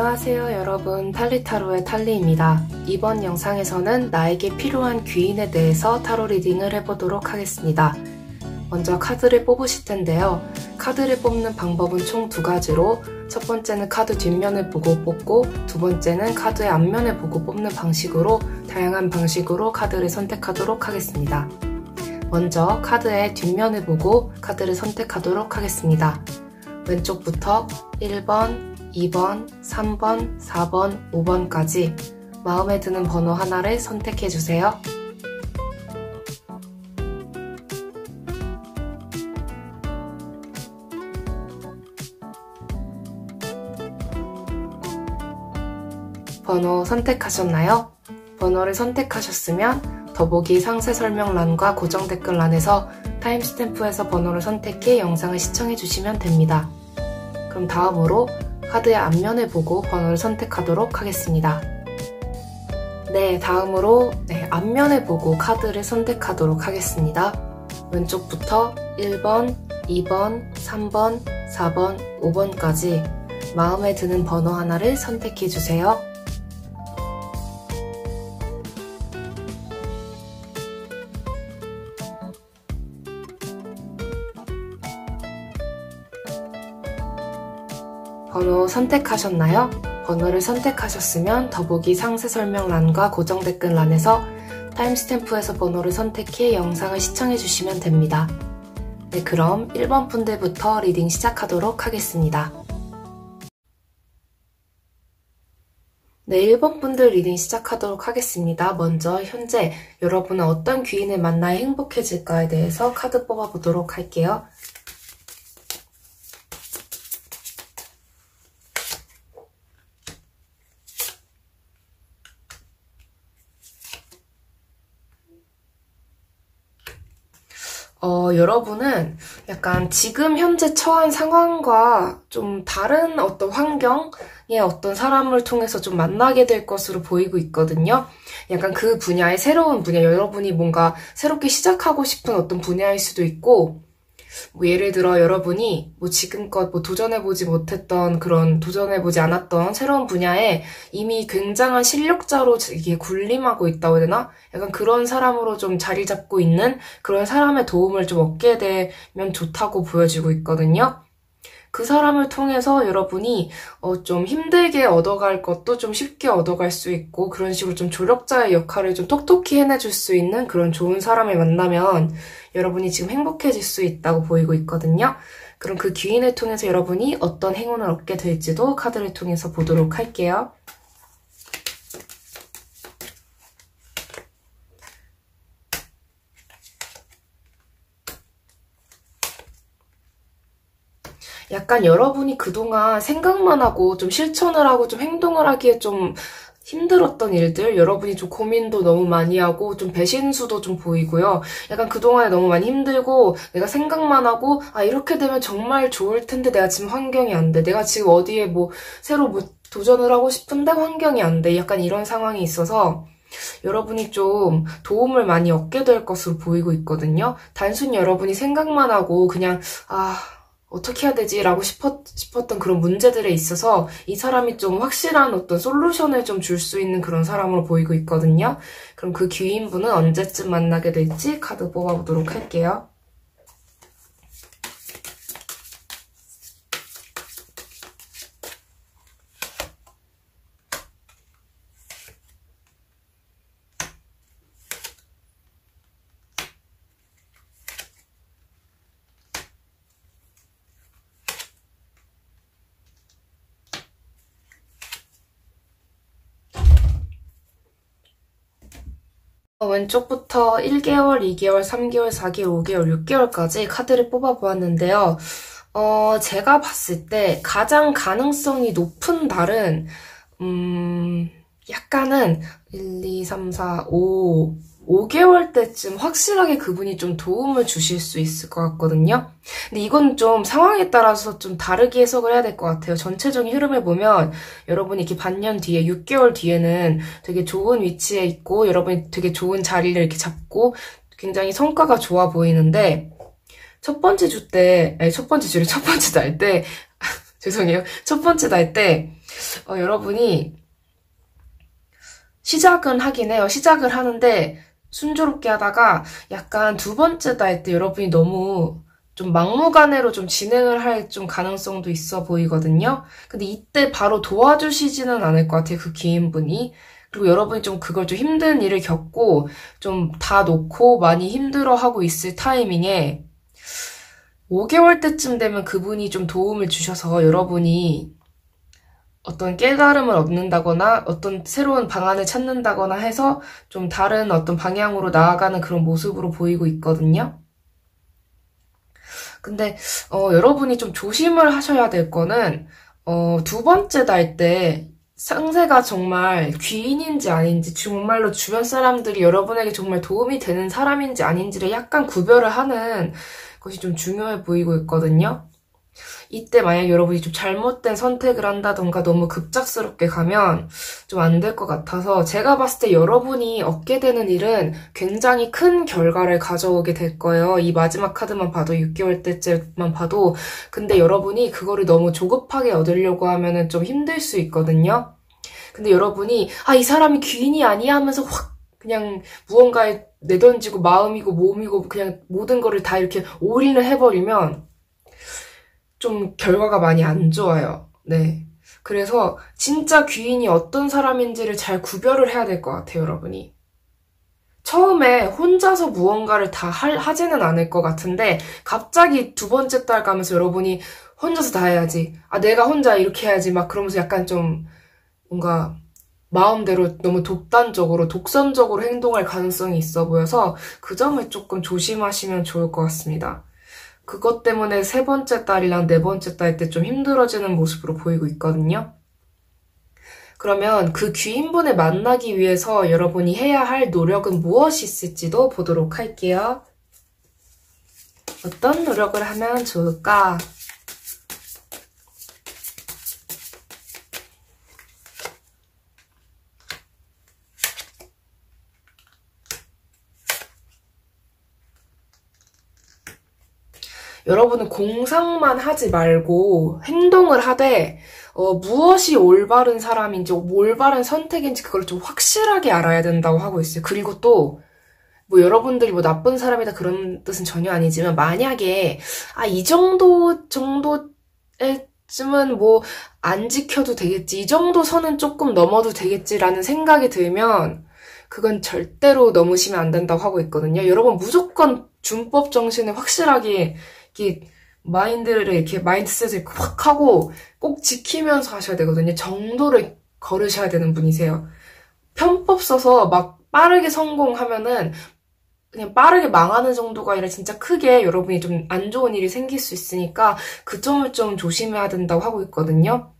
안녕하세요 여러분, 탈리타로의 탈리입니다. 이번 영상에서는 나에게 필요한 귀인에 대해서 타로 리딩을 해보도록 하겠습니다. 먼저 카드를 뽑으실 텐데요. 카드를 뽑는 방법은 총 두 가지로, 첫 번째는 카드 뒷면을 보고 뽑고, 두 번째는 카드의 앞면을 보고 뽑는 방식으로 다양한 방식으로 카드를 선택하도록 하겠습니다. 먼저 카드의 뒷면을 보고 카드를 선택하도록 하겠습니다. 왼쪽부터 1번, 2번, 3번, 4번, 5번까지 마음에 드는 번호 하나를 선택해주세요. 번호 선택하셨나요? 번호를 선택하셨으면 더보기 상세 설명란과 고정 댓글란에서 타임스탬프에서 번호를 선택해 영상을 시청해주시면 됩니다. 그럼 다음으로 카드의 앞면을 보고 번호를 선택하도록 하겠습니다. 네, 다음으로 앞면을 보고 카드를 선택하도록 하겠습니다. 왼쪽부터 1번, 2번, 3번, 4번, 5번까지 마음에 드는 번호 하나를 선택해주세요. 번호 선택하셨나요? 번호를 선택하셨으면 더보기 상세 설명란과 고정 댓글란에서 타임스탬프에서 번호를 선택해 영상을 시청해주시면 됩니다. 네, 그럼 1번 분들부터 리딩 시작하도록 하겠습니다. 네, 1번 분들 리딩 시작하도록 하겠습니다. 먼저 현재 여러분은 어떤 귀인을 만나야 행복해질까에 대해서 카드 뽑아보도록 할게요. 여러분은 약간 지금 현재 처한 상황과 좀 다른 어떤 환경의 어떤 사람을 통해서 좀 만나게 될 것으로 보이고 있거든요. 약간 그 분야의 새로운 분야, 여러분이 뭔가 새롭게 시작하고 싶은 어떤 분야일 수도 있고, 뭐 예를 들어 여러분이 뭐 지금껏 뭐 도전해보지 못했던 그런 도전해보지 않았던 새로운 분야에 이미 굉장한 실력자로 이게 군림하고 있다고 해야 되나? 약간 그런 사람으로 좀 자리 잡고 있는 그런 사람의 도움을 좀 얻게 되면 좋다고 보여지고 있거든요. 그 사람을 통해서 여러분이 좀 힘들게 얻어갈 것도 좀 쉽게 얻어갈 수 있고, 그런 식으로 좀 조력자의 역할을 좀 톡톡히 해내줄 수 있는 그런 좋은 사람을 만나면 여러분이 지금 행복해질 수 있다고 보이고 있거든요. 그럼 그 귀인을 통해서 여러분이 어떤 행운을 얻게 될지도 카드를 통해서 보도록 할게요. 약간 여러분이 그동안 생각만 하고 좀 실천을 하고 좀 행동을 하기에 좀 힘들었던 일들, 여러분이 좀 고민도 너무 많이 하고 좀 배신수도 좀 보이고요. 약간 그동안에 너무 많이 힘들고 내가 생각만 하고 이렇게 되면 정말 좋을 텐데 내가 지금 환경이 안 돼. 내가 지금 어디에 뭐 새로 뭐 도전을 하고 싶은데 환경이 안 돼. 약간 이런 상황이 있어서 여러분이 좀 도움을 많이 얻게 될 것으로 보이고 있거든요. 단순히 여러분이 생각만 하고 그냥 어떻게 해야 되지? 라고 싶었던 그런 문제들에 있어서 이 사람이 좀 확실한 어떤 솔루션을 좀 줄 수 있는 그런 사람으로 보이고 있거든요. 그럼 그 귀인분은 언제쯤 만나게 될지 카드 뽑아보도록 할게요. 왼쪽부터 1개월, 2개월, 3개월, 4개월, 5개월, 6개월까지 카드를 뽑아보았는데요. 제가 봤을 때 가장 가능성이 높은 달은 약간은 1, 2, 3, 4, 5개월 때쯤 확실하게 그분이 좀 도움을 주실 수 있을 것 같거든요. 근데 이건 좀 상황에 따라서 좀 다르게 해석을 해야 될 것 같아요. 전체적인 흐름을 보면 여러분이 이렇게 반년 뒤에, 6개월 뒤에는 되게 좋은 위치에 있고 여러분이 되게 좋은 자리를 이렇게 잡고 굉장히 성과가 좋아 보이는데 첫 번째 날 때 죄송해요. 첫 번째 날 때, 여러분이 시작은 하긴 해요. 시작을 하는데 순조롭게 하다가 약간 두 번째 날 때 여러분이 너무 좀 막무가내로 좀 진행을 할 좀 가능성도 있어 보이거든요. 근데 이때 바로 도와주시지는 않을 것 같아요. 그 기인분이. 그리고 여러분이 좀 그걸 좀 힘든 일을 겪고 좀 다 놓고 많이 힘들어하고 있을 타이밍에 5개월 때쯤 되면 그분이 좀 도움을 주셔서 여러분이 어떤 깨달음을 얻는다거나 어떤 새로운 방안을 찾는다거나 해서 좀 다른 어떤 방향으로 나아가는 그런 모습으로 보이고 있거든요. 근데 여러분이 좀 조심을 하셔야 될 거는 두 번째 날 때 상대가 정말 귀인인지 아닌지 정말로 주변 사람들이 여러분에게 정말 도움이 되는 사람인지 아닌지를 약간 구별을 하는 것이 좀 중요해 보이고 있거든요. 이때 만약 여러분이 좀 잘못된 선택을 한다던가 너무 급작스럽게 가면 좀 안 될 것 같아서 제가 봤을 때 여러분이 얻게 되는 일은 굉장히 큰 결과를 가져오게 될 거예요. 이 마지막 카드만 봐도 6개월 때째만 봐도 근데 여러분이 그거를 너무 조급하게 얻으려고 하면은 좀 힘들 수 있거든요. 근데 여러분이 이 사람이 귀인이 아니야 하면서 확 그냥 무언가에 내던지고 마음이고 몸이고 그냥 모든 거를 다 이렇게 올인을 해버리면 좀 결과가 많이 안 좋아요. 네. 그래서 진짜 귀인이 어떤 사람인지를 잘 구별을 해야 될 것 같아요, 여러분이. 처음에 혼자서 무언가를 다 하지는 않을 것 같은데 갑자기 두 번째 달 가면서 여러분이 혼자서 다 해야지. 내가 혼자 이렇게 해야지. 막 그러면서 약간 좀 뭔가 마음대로 너무 독단적으로, 독선적으로 행동할 가능성이 있어 보여서 그 점을 조금 조심하시면 좋을 것 같습니다. 그것 때문에 세 번째 달이랑 네 번째 달 때 좀 힘들어지는 모습으로 보이고 있거든요. 그러면 그 귀인분을 만나기 위해서 여러분이 해야 할 노력은 무엇이 있을지도 보도록 할게요. 어떤 노력을 하면 좋을까? 여러분은 공상만 하지 말고 행동을 하되 무엇이 올바른 사람인지 올바른 선택인지 그걸 좀 확실하게 알아야 된다고 하고 있어요. 그리고 또 뭐 여러분들이 뭐 나쁜 사람이다 그런 뜻은 전혀 아니지만 만약에 이 정도쯤은 뭐 안 지켜도 되겠지, 이 정도 선은 조금 넘어도 되겠지라는 생각이 들면 그건 절대로 넘으시면 안 된다고 하고 있거든요. 여러분 무조건 준법 정신을 확실하게 이렇게 마인드셋을 확 하고 꼭 지키면서 하셔야 되거든요. 정도를 걸으셔야 되는 분이세요. 편법 써서 막 빠르게 성공하면은 그냥 빠르게 망하는 정도가 아니라 진짜 크게 여러분이 좀 안 좋은 일이 생길 수 있으니까 그 점을 좀 조심해야 된다고 하고 있거든요.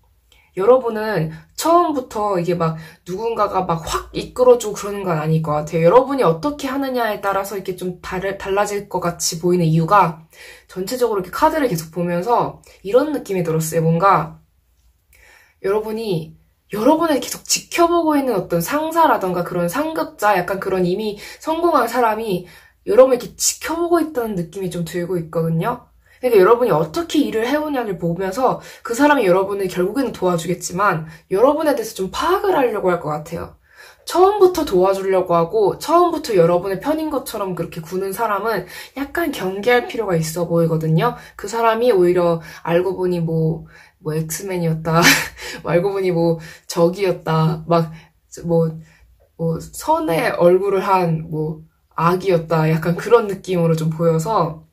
여러분은 처음부터 이게 막 누군가가 막 확 이끌어주고 그러는 건 아닐 것 같아요. 여러분이 어떻게 하느냐에 따라서 이렇게 좀 달라질 것 같이 보이는 이유가 전체적으로 이렇게 카드를 계속 보면서 이런 느낌이 들었어요. 뭔가 여러분이 여러분을 계속 지켜보고 있는 어떤 상사라던가 그런 상급자, 약간 그런 이미 성공한 사람이 여러분을 이렇게 지켜보고 있다는 느낌이 좀 들고 있거든요. 그러니까 여러분이 어떻게 일을 해오냐를 보면서 그 사람이 여러분을 결국에는 도와주겠지만 여러분에 대해서 좀 파악을 하려고 할 것 같아요. 처음부터 도와주려고 하고 처음부터 여러분의 편인 것처럼 그렇게 구는 사람은 약간 경계할 필요가 있어 보이거든요. 그 사람이 오히려 알고 보니 뭐 엑스맨이었다. 알고 보니 뭐 적이었다. 선의 얼굴을 한 악이었다. 약간 그런 느낌으로 좀 보여서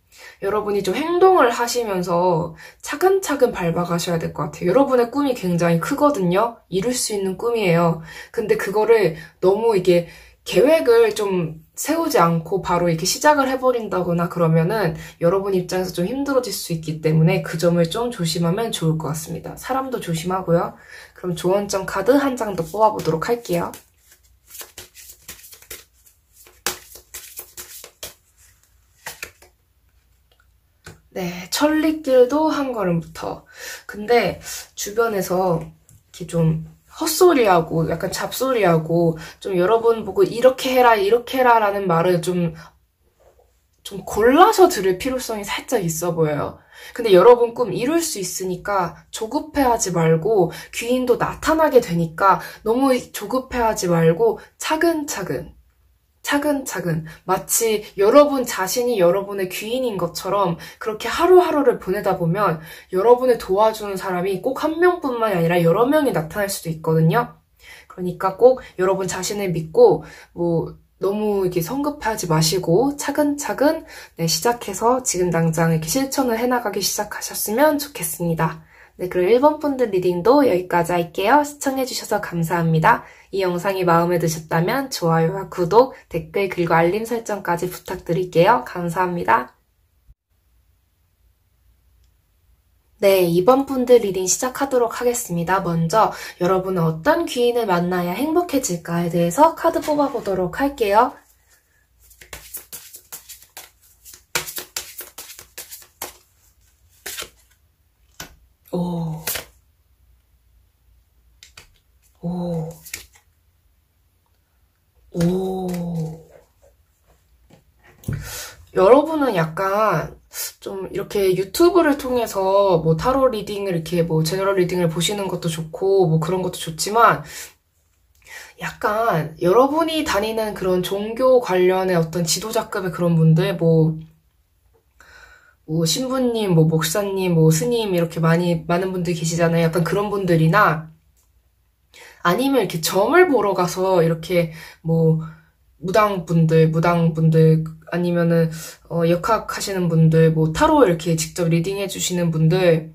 여러분이 좀 행동을 하시면서 차근차근 밟아가셔야 될 것 같아요. 여러분의 꿈이 굉장히 크거든요. 이룰 수 있는 꿈이에요. 근데 그거를 너무 이게 계획을 좀 세우지 않고 바로 이렇게 시작을 해버린다거나 그러면은 여러분 입장에서 좀 힘들어질 수 있기 때문에 그 점을 좀 조심하면 좋을 것 같습니다. 사람도 조심하고요. 그럼 조언점 카드 한 장 더 뽑아보도록 할게요. 네, 천리길도 한 걸음부터. 근데 주변에서 이렇게 좀 헛소리하고 약간 잡소리하고 좀 여러분 보고 이렇게 해라 라는 말을 좀 좀 골라서 들을 필요성이 살짝 있어 보여요. 근데 여러분 꿈 이룰 수 있으니까 조급해하지 말고 귀인도 나타나게 되니까 너무 조급해하지 말고 차근차근 마치 여러분 자신이 여러분의 귀인인 것처럼 그렇게 하루하루를 보내다 보면 여러분을 도와주는 사람이 꼭 한 명뿐만이 아니라 여러 명이 나타날 수도 있거든요. 그러니까 꼭 여러분 자신을 믿고 너무 이렇게 성급하지 마시고 차근차근 시작해서 지금 당장 이렇게 실천을 해나가기 시작하셨으면 좋겠습니다. 네, 그럼 1번 분들 리딩도 여기까지 할게요. 시청해주셔서 감사합니다. 이 영상이 마음에 드셨다면 좋아요와 구독, 댓글, 그리고 알림 설정까지 부탁드릴게요. 감사합니다. 네, 2번 분들 리딩 시작하도록 하겠습니다. 먼저 여러분은 어떤 귀인을 만나야 행복해질까에 대해서 카드 뽑아보도록 할게요. 여러분은 약간 좀 이렇게 유튜브를 통해서 뭐 타로 리딩을 이렇게 뭐 제너럴 리딩을 보시는 것도 좋고 뭐 그런 것도 좋지만 약간 여러분이 다니는 그런 종교 관련의 어떤 지도자급의 그런 분들 뭐 신부님, 뭐 목사님, 뭐 스님 이렇게 많은 분들이 계시잖아요. 약간 그런 분들이나 아니면 이렇게 점을 보러 가서 이렇게 뭐 무당분들 아니면은 역학 하시는 분들 뭐 타로 이렇게 직접 리딩해 주시는 분들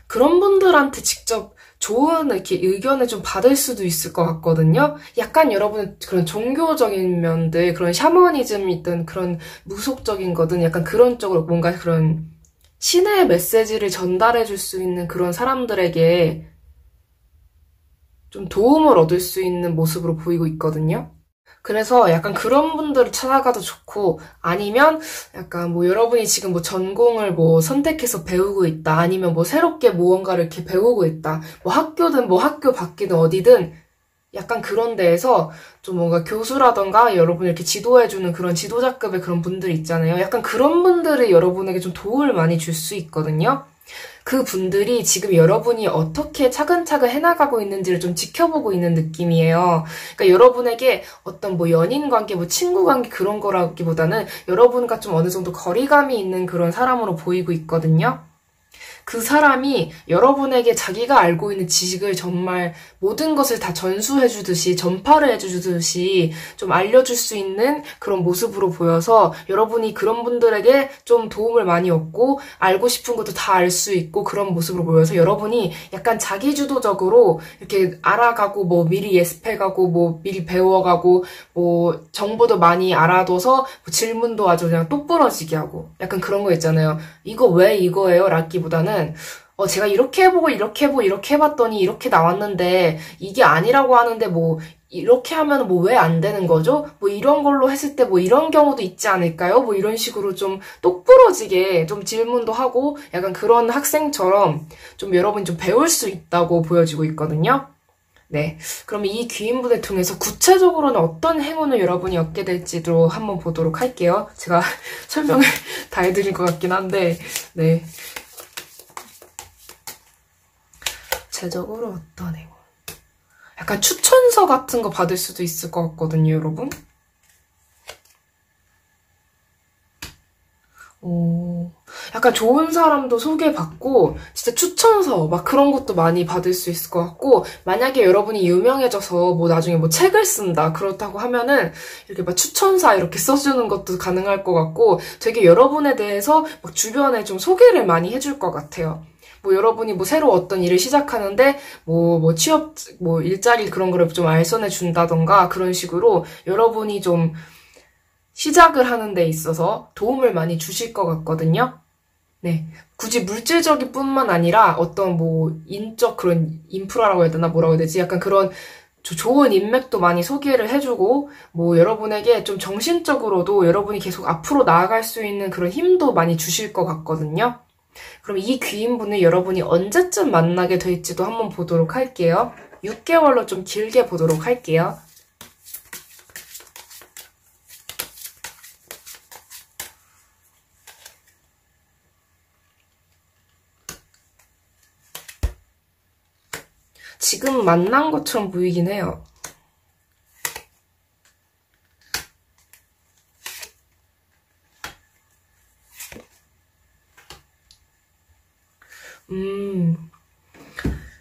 그런 분들한테 직접 좋은 이렇게 의견을 좀 받을 수도 있을 것 같거든요. 약간 여러분은 그런 종교적인 면들, 그런 샤머니즘이든 그런 무속적인 거든 약간 그런 쪽으로 뭔가 그런 신의 메시지를 전달해 줄 수 있는 그런 사람들에게 좀 도움을 얻을 수 있는 모습으로 보이고 있거든요. 그래서 약간 그런 분들을 찾아가도 좋고 아니면 약간 뭐 여러분이 지금 뭐 전공을 뭐 선택해서 배우고 있다 아니면 뭐 새롭게 무언가를 이렇게 배우고 있다 뭐 학교든 뭐 학교 밖이든 어디든 약간 그런 데에서 좀 뭔가 교수라던가 여러분을 이렇게 지도해주는 그런 지도자급의 그런 분들 있잖아요. 약간 그런 분들이 여러분에게 좀 도움을 많이 줄 수 있거든요. 그 분들이 지금 여러분이 어떻게 차근차근 해나가고 있는지를 좀 지켜보고 있는 느낌이에요. 그러니까 여러분에게 어떤 뭐 연인 관계, 뭐 친구 관계 그런 거라기보다는 여러분과 좀 어느 정도 거리감이 있는 그런 사람으로 보이고 있거든요. 그 사람이 여러분에게 자기가 알고 있는 지식을 정말 모든 것을 다 전수해주듯이 전파를 해주듯이 좀 알려줄 수 있는 그런 모습으로 보여서 여러분이 그런 분들에게 좀 도움을 많이 얻고 알고 싶은 것도 다 알 수 있고 그런 모습으로 보여서 여러분이 약간 자기주도적으로 이렇게 알아가고 뭐 미리 예습해가고 뭐 미리 배워가고 뭐 정보도 많이 알아둬서 뭐 질문도 아주 그냥 똑부러지게 하고 약간 그런 거 있잖아요. 이거 왜 이거예요? 라기보다는 제가 이렇게 해보고 이렇게 해보고 이렇게 해봤더니 이렇게 나왔는데 이게 아니라고 하는데 뭐 이렇게 하면 뭐 왜 안 되는 거죠? 뭐 이런 걸로 했을 때 뭐 이런 경우도 있지 않을까요? 뭐 이런 식으로 좀 똑부러지게 좀 질문도 하고 약간 그런 학생처럼 좀 여러분이 좀 배울 수 있다고 보여지고 있거든요. 네, 그럼 이 귀인분을 통해서 구체적으로는 어떤 행운을 여러분이 얻게 될지도 한번 보도록 할게요. 제가 설명을 다 해드릴 것 같긴 한데 네. 구체적으로 어떤 행운? 약간 추천서 같은 거 받을 수도 있을 것 같거든요, 여러분. 약간 좋은 사람도 소개받고 진짜 추천서 막 그런 것도 많이 받을 수 있을 것 같고 만약에 여러분이 유명해져서 뭐 나중에 뭐 책을 쓴다 그렇다고 하면은 이렇게 막 추천사 이렇게 써주는 것도 가능할 것 같고 되게 여러분에 대해서 막 주변에 좀 소개를 많이 해줄 것 같아요. 뭐 여러분이 뭐 새로 어떤 일을 시작하는데 뭐 취업 뭐 일자리 그런 거를 좀 알선해 준다던가 그런 식으로 여러분이 좀 시작을 하는 데 있어서 도움을 많이 주실 것 같거든요. 네. 굳이 물질적인 뿐만 아니라 어떤 뭐 인적 그런 인프라라고 해야 되나 뭐라고 해야 되지? 약간 그런 좋은 인맥도 많이 소개를 해주고 뭐 여러분에게 좀 정신적으로도 여러분이 계속 앞으로 나아갈 수 있는 그런 힘도 많이 주실 것 같거든요. 그럼 이 귀인분을 여러분이 언제쯤 만나게 될지도 한번 보도록 할게요. 6개월로 좀 길게 보도록 할게요. 지금 만난 것처럼 보이긴 해요.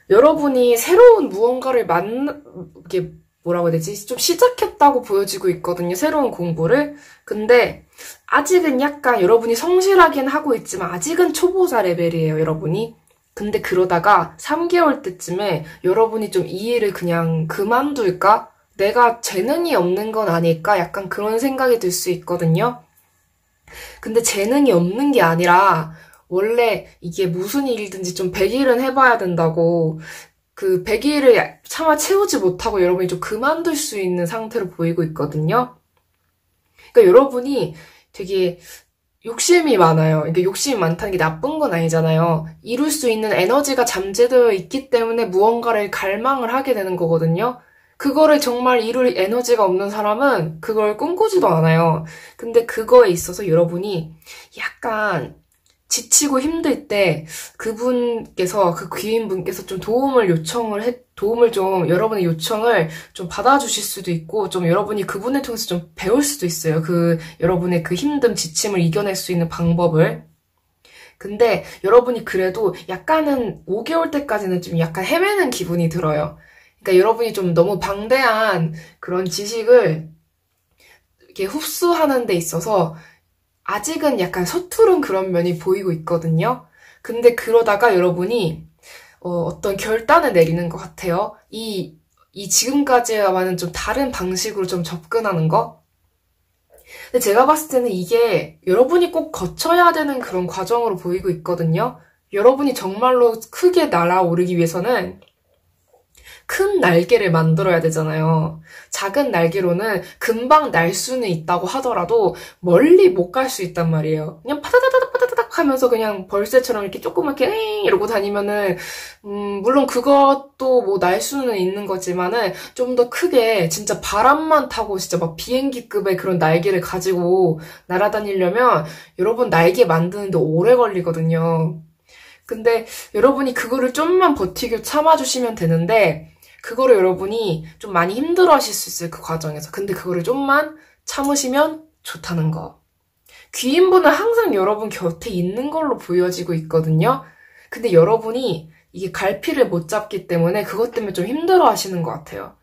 여러분이 새로운 무언가를 이게 뭐라고 해야 되지? 좀 시작했다고 보여지고 있거든요. 새로운 공부를. 근데 아직은 약간 여러분이 성실하긴 하고 있지만 아직은 초보자 레벨이에요, 여러분이. 근데 그러다가 3개월 때쯤에 여러분이 좀 이 일을 그냥 그만둘까? 내가 재능이 없는 건 아닐까? 약간 그런 생각이 들 수 있거든요. 근데 재능이 없는 게 아니라 원래 이게 무슨 일이든지 좀 100일은 해봐야 된다고 그 100일을 차마 채우지 못하고 여러분이 좀 그만둘 수 있는 상태로 보이고 있거든요. 그러니까 여러분이 되게 욕심이 많아요. 그러니까 욕심이 많다는 게 나쁜 건 아니잖아요. 이룰 수 있는 에너지가 잠재되어 있기 때문에 무언가를 갈망을 하게 되는 거거든요. 그거를 정말 이룰 에너지가 없는 사람은 그걸 꿈꾸지도 않아요. 근데 그거에 있어서 여러분이 약간 지치고 힘들 때 그분께서, 그 귀인분께서 좀 도움을 좀, 여러분의 요청을 좀 받아주실 수도 있고, 좀 여러분이 그분을 통해서 좀 배울 수도 있어요. 여러분의 그 힘듦, 지침을 이겨낼 수 있는 방법을. 근데 여러분이 그래도 약간은 5개월 때까지는 좀 약간 헤매는 기분이 들어요. 그러니까 여러분이 좀 너무 방대한 그런 지식을 이렇게 흡수하는 데 있어서 아직은 약간 서투른 그런 면이 보이고 있거든요. 근데 그러다가 여러분이 어떤 결단을 내리는 것 같아요. 이 지금까지와는 좀 다른 방식으로 좀 접근하는 거. 근데 제가 봤을 때는 이게 여러분이 꼭 거쳐야 되는 그런 과정으로 보이고 있거든요. 여러분이 정말로 크게 날아오르기 위해서는 큰 날개를 만들어야 되잖아요. 작은 날개로는 금방 날 수는 있다고 하더라도 멀리 못 갈 수 있단 말이에요. 그냥 파다다닥 하면서 그냥 벌새처럼 이렇게 조그맣게 에잉 이러고 다니면은 물론 그것도 뭐 날 수는 있는 거지만은 좀 더 크게 진짜 바람만 타고 진짜 막 비행기급의 그런 날개를 가지고 날아다니려면 여러분 날개 만드는데 오래 걸리거든요. 근데 여러분이 그거를 좀만 버티고 참아주시면 되는데 그거를 여러분이 좀 많이 힘들어 하실 수 있어요, 그 과정에서. 근데 그거를 좀만 참으시면 좋다는 거. 귀인분은 항상 여러분 곁에 있는 걸로 보여지고 있거든요. 근데 여러분이 이게 갈피를 못 잡기 때문에 그것 때문에 좀 힘들어 하시는 것 같아요.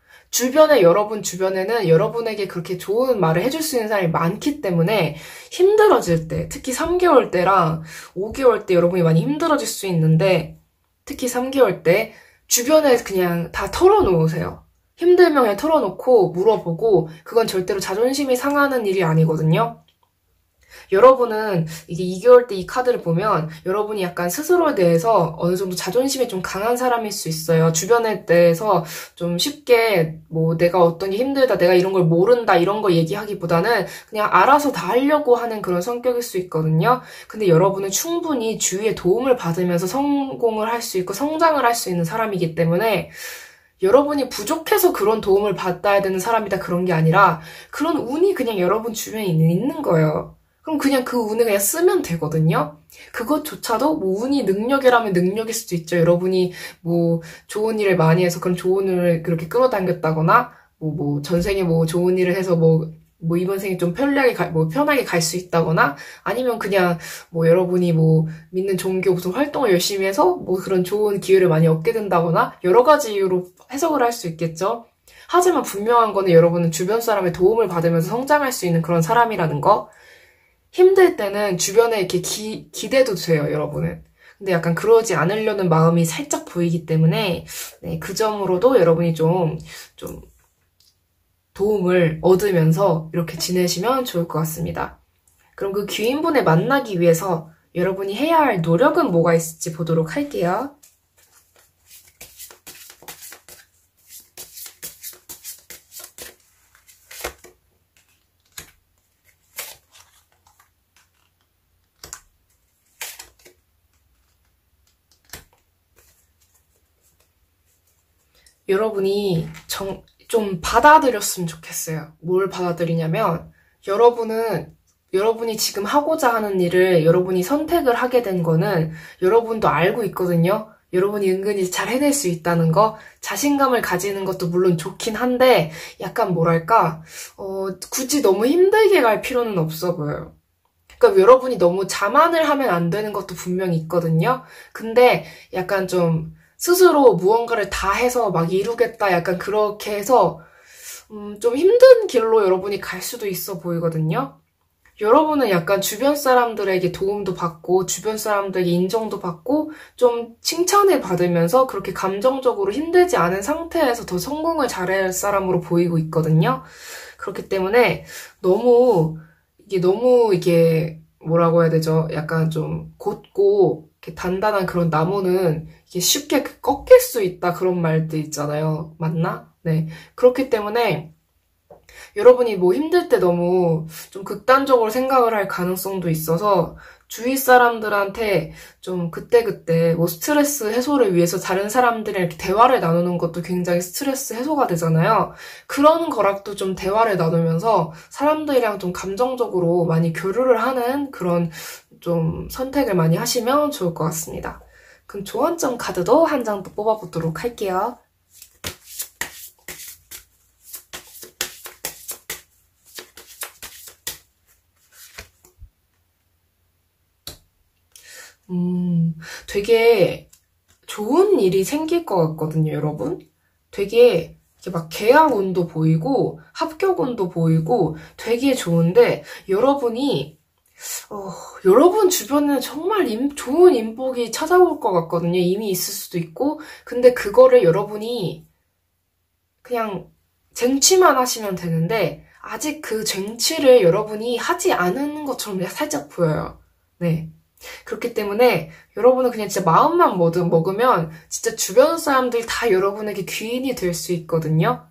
여러분 주변에는 여러분에게 그렇게 좋은 말을 해줄 수 있는 사람이 많기 때문에 힘들어질 때, 특히 3개월 때랑 5개월 때 여러분이 많이 힘들어질 수 있는데, 특히 3개월 때 주변에 그냥 다 털어놓으세요. 힘들면 그냥 털어놓고 물어보고, 그건 절대로 자존심이 상하는 일이 아니거든요. 여러분은 이게 2개월 때 이 카드를 보면 여러분이 약간 스스로에 대해서 어느 정도 자존심이 좀 강한 사람일 수 있어요. 주변에 대해서 좀 쉽게 뭐 내가 어떤 게 힘들다, 내가 이런 걸 모른다 이런 거 얘기하기보다는 그냥 알아서 다 하려고 하는 그런 성격일 수 있거든요. 근데 여러분은 충분히 주위의 도움을 받으면서 성공을 할 수 있고 성장을 할 수 있는 사람이기 때문에 여러분이 부족해서 그런 도움을 받아야 되는 사람이다 그런 게 아니라 그런 운이 그냥 여러분 주변에 있는 거예요. 그럼 그냥 그 운을 그냥 쓰면 되거든요. 그것조차도 뭐 운이 능력이라면 능력일 수도 있죠. 여러분이 뭐 좋은 일을 많이 해서 그런 좋은 운을 그렇게 끌어당겼다거나 뭐 전생에 뭐 좋은 일을 해서 뭐 이번 생에 좀 편하게 갈 수 있다거나 아니면 그냥 뭐 여러분이 뭐 믿는 종교 무슨 활동을 열심히 해서 뭐 그런 좋은 기회를 많이 얻게 된다거나 여러 가지 이유로 해석을 할 수 있겠죠. 하지만 분명한 거는 여러분은 주변 사람의 도움을 받으면서 성장할 수 있는 그런 사람이라는 거. 힘들 때는 주변에 이렇게 기대도 돼요, 여러분은. 근데 약간 그러지 않으려는 마음이 살짝 보이기 때문에, 네, 그 점으로도 여러분이 좀 도움을 얻으면서 이렇게 지내시면 좋을 것 같습니다. 그럼 그 귀인분을 만나기 위해서 여러분이 해야 할 노력은 뭐가 있을지 보도록 할게요. 여러분이 좀 받아들였으면 좋겠어요. 뭘 받아들이냐면 여러분이 지금 하고자 하는 일을 여러분이 선택을 하게 된 거는 여러분도 알고 있거든요. 여러분이 은근히 잘 해낼 수 있다는 거, 자신감을 가지는 것도 물론 좋긴 한데, 약간 뭐랄까, 굳이 너무 힘들게 갈 필요는 없어 보여요. 그러니까 여러분이 너무 자만을 하면 안 되는 것도 분명히 있거든요. 근데 약간 좀 스스로 무언가를 다 해서 막 이루겠다, 약간 그렇게 해서 좀 힘든 길로 여러분이 갈 수도 있어 보이거든요. 여러분은 약간 주변 사람들에게 도움도 받고 주변 사람들에게 인정도 받고 좀 칭찬을 받으면서 그렇게 감정적으로 힘들지 않은 상태에서 더 성공을 잘할 사람으로 보이고 있거든요. 그렇기 때문에 너무 이게 뭐라고 해야 되죠? 약간 좀 곧고 이렇게 단단한 그런 나무는 이게 쉽게 꺾일 수 있다 그런 말들 있잖아요. 맞나? 네. 그렇기 때문에 여러분이 뭐 힘들 때 너무 좀 극단적으로 생각을 할 가능성도 있어서 주위 사람들한테 좀 그때그때 뭐 스트레스 해소를 위해서 다른 사람들이랑 이렇게 대화를 나누는 것도 굉장히 스트레스 해소가 되잖아요. 그런 거랑도 좀 대화를 나누면서 사람들이랑 좀 감정적으로 많이 교류를 하는 그런 좀 선택을 많이 하시면 좋을 것 같습니다. 그럼 조언점 카드도 한 장 더 뽑아보도록 할게요. 되게 좋은 일이 생길 것 같거든요, 여러분. 되게 이렇게 막 계약운도 보이고 합격운도 보이고 되게 좋은데 여러분 주변에 정말 좋은 인복이 찾아올 것 같거든요. 이미 있을 수도 있고. 근데 그거를 여러분이 그냥 쟁취만 하시면 되는데 아직 그 쟁취를 여러분이 하지 않은 것처럼 살짝 보여요. 네. 그렇기 때문에 여러분은 그냥 진짜 마음만 먹으면 진짜 주변 사람들이 다 여러분에게 귀인이 될 수 있거든요.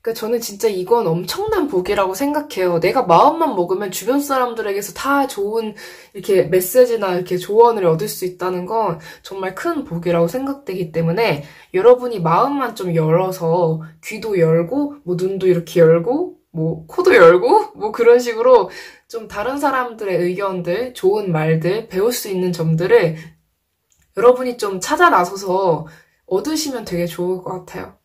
그러니까 저는 진짜 이건 엄청난 복이라고 생각해요. 내가 마음만 먹으면 주변 사람들에게서 다 좋은 이렇게 메시지나 이렇게 조언을 얻을 수 있다는 건 정말 큰 복이라고 생각되기 때문에 여러분이 마음만 좀 열어서 귀도 열고 뭐 눈도 이렇게 열고 뭐 코도 열고 뭐 그런 식으로 좀 다른 사람들의 의견들, 좋은 말들, 배울 수 있는 점들을 여러분이 좀 찾아 나서서 얻으시면 되게 좋을 것 같아요.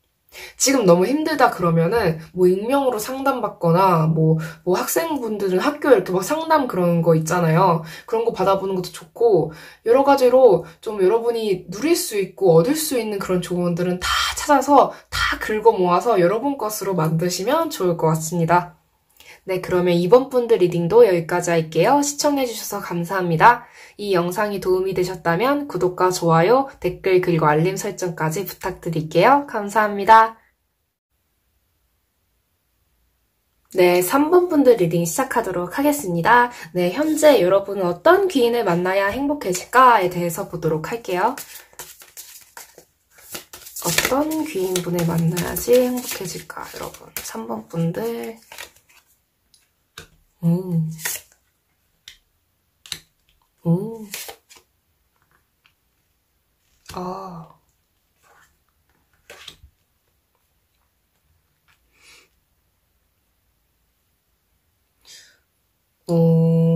지금 너무 힘들다 그러면은 뭐 익명으로 상담받거나 뭐 학생분들은 학교 이렇게 막 상담 그런 거 있잖아요. 그런 거 받아보는 것도 좋고 여러 가지로 좀 여러분이 누릴 수 있고 얻을 수 있는 그런 조언들은 다 찾아서 다 긁어 모아서 여러분 것으로 만드시면 좋을 것 같습니다. 네, 그러면 이번 분들 리딩도 여기까지 할게요. 시청해주셔서 감사합니다. 이 영상이 도움이 되셨다면 구독과 좋아요, 댓글 그리고 알림 설정까지 부탁드릴게요. 감사합니다. 네, 3번 분들 리딩 시작하도록 하겠습니다. 네, 현재 여러분은 어떤 귀인을 만나야 행복해질까에 대해서 보도록 할게요. 어떤 귀인분을 만나야지 행복해질까, 여러분. 3번 분들. 아.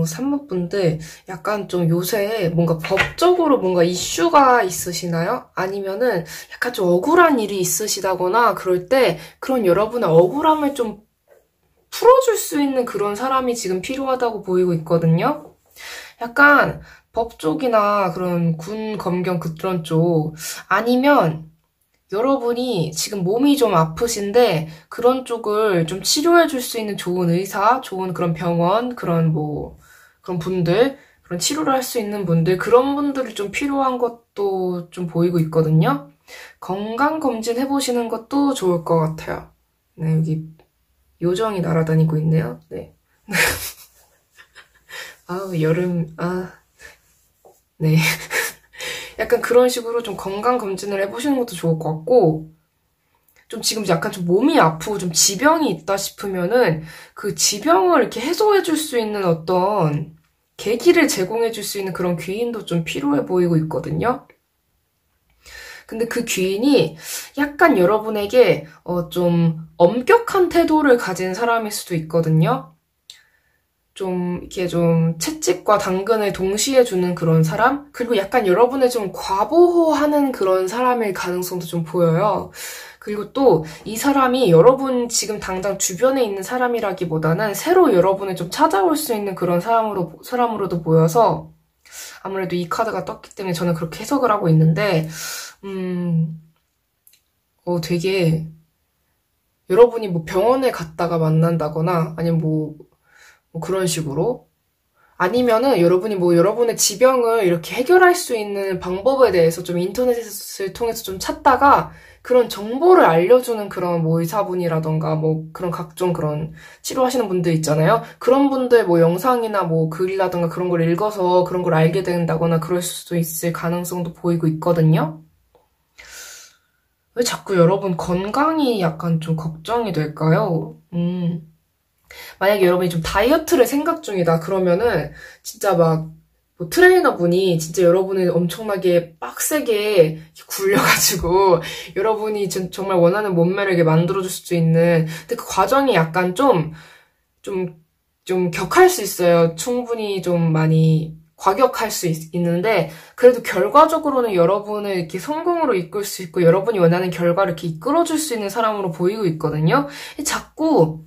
3번 분들 약간 좀 요새 뭔가 법적으로 뭔가 이슈가 있으시나요? 아니면은 약간 좀 억울한 일이 있으시다거나 그럴 때 그런 여러분의 억울함을 좀 풀어줄 수 있는 그런 사람이 지금 필요하다고 보이고 있거든요. 약간 법 쪽이나 그런 군, 검경 그런 쪽 아니면 여러분이 지금 몸이 좀 아프신데 그런 쪽을 좀 치료해 줄 수 있는 좋은 의사, 좋은 그런 병원, 그런 분들, 그런 치료를 할 수 있는 분들, 그런 분들이 좀 필요한 것도 좀 보이고 있거든요. 건강검진 해보시는 것도 좋을 것 같아요. 네, 여기 요정이 날아다니고 있네요. 네. 여름, 네. 약간 그런 식으로 좀 건강검진을 해보시는 것도 좋을 것 같고, 좀 지금 약간 좀 몸이 아프고 좀 지병이 있다 싶으면은 그 지병을 이렇게 해소해줄 수 있는 어떤 계기를 제공해줄 수 있는 그런 귀인도 좀 필요해 보이고 있거든요. 근데 그 귀인이 약간 여러분에게 좀 엄격한 태도를 가진 사람일 수도 있거든요. 좀 이렇게 좀 채찍과 당근을 동시에 주는 그런 사람? 그리고 약간 여러분을 좀 과보호하는 그런 사람일 가능성도 좀 보여요. 그리고 또 이 사람이 여러분 지금 당장 주변에 있는 사람이라기보다는 새로 여러분을 좀 찾아올 수 있는 그런 사람으로도 보여서 아무래도 이 카드가 떴기 때문에 저는 그렇게 해석을 하고 있는데, 되게 여러분이 뭐 병원에 갔다가 만난다거나 아니면 뭐 그런 식으로 아니면은 여러분이 뭐 여러분의 지병을 이렇게 해결할 수 있는 방법에 대해서 좀 인터넷을 통해서 좀 찾다가 그런 정보를 알려주는 그런 뭐 의사분이라던가 뭐 그런 각종 그런 치료하시는 분들 있잖아요. 그런 분들 뭐 영상이나 뭐 글이라던가 그런 걸 읽어서 그런 걸 알게 된다거나 그럴 수도 있을 가능성도 보이고 있거든요. 왜 자꾸 여러분 건강이 약간 좀 걱정이 될까요? 만약에 여러분이 좀 다이어트를 생각 중이다 그러면은 진짜 막 뭐 트레이너분이 진짜 여러분을 엄청나게 빡세게 굴려가지고 여러분이 정말 원하는 몸매를 이렇게 만들어줄 수 있는 근데 그 과정이 약간 좀 격할 수 있어요. 충분히 좀 많이 과격할 수 있는데 그래도 결과적으로는 여러분을 이렇게 성공으로 이끌 수 있고 여러분이 원하는 결과를 이렇게 이끌어줄 수 있는 사람으로 보이고 있거든요. 자꾸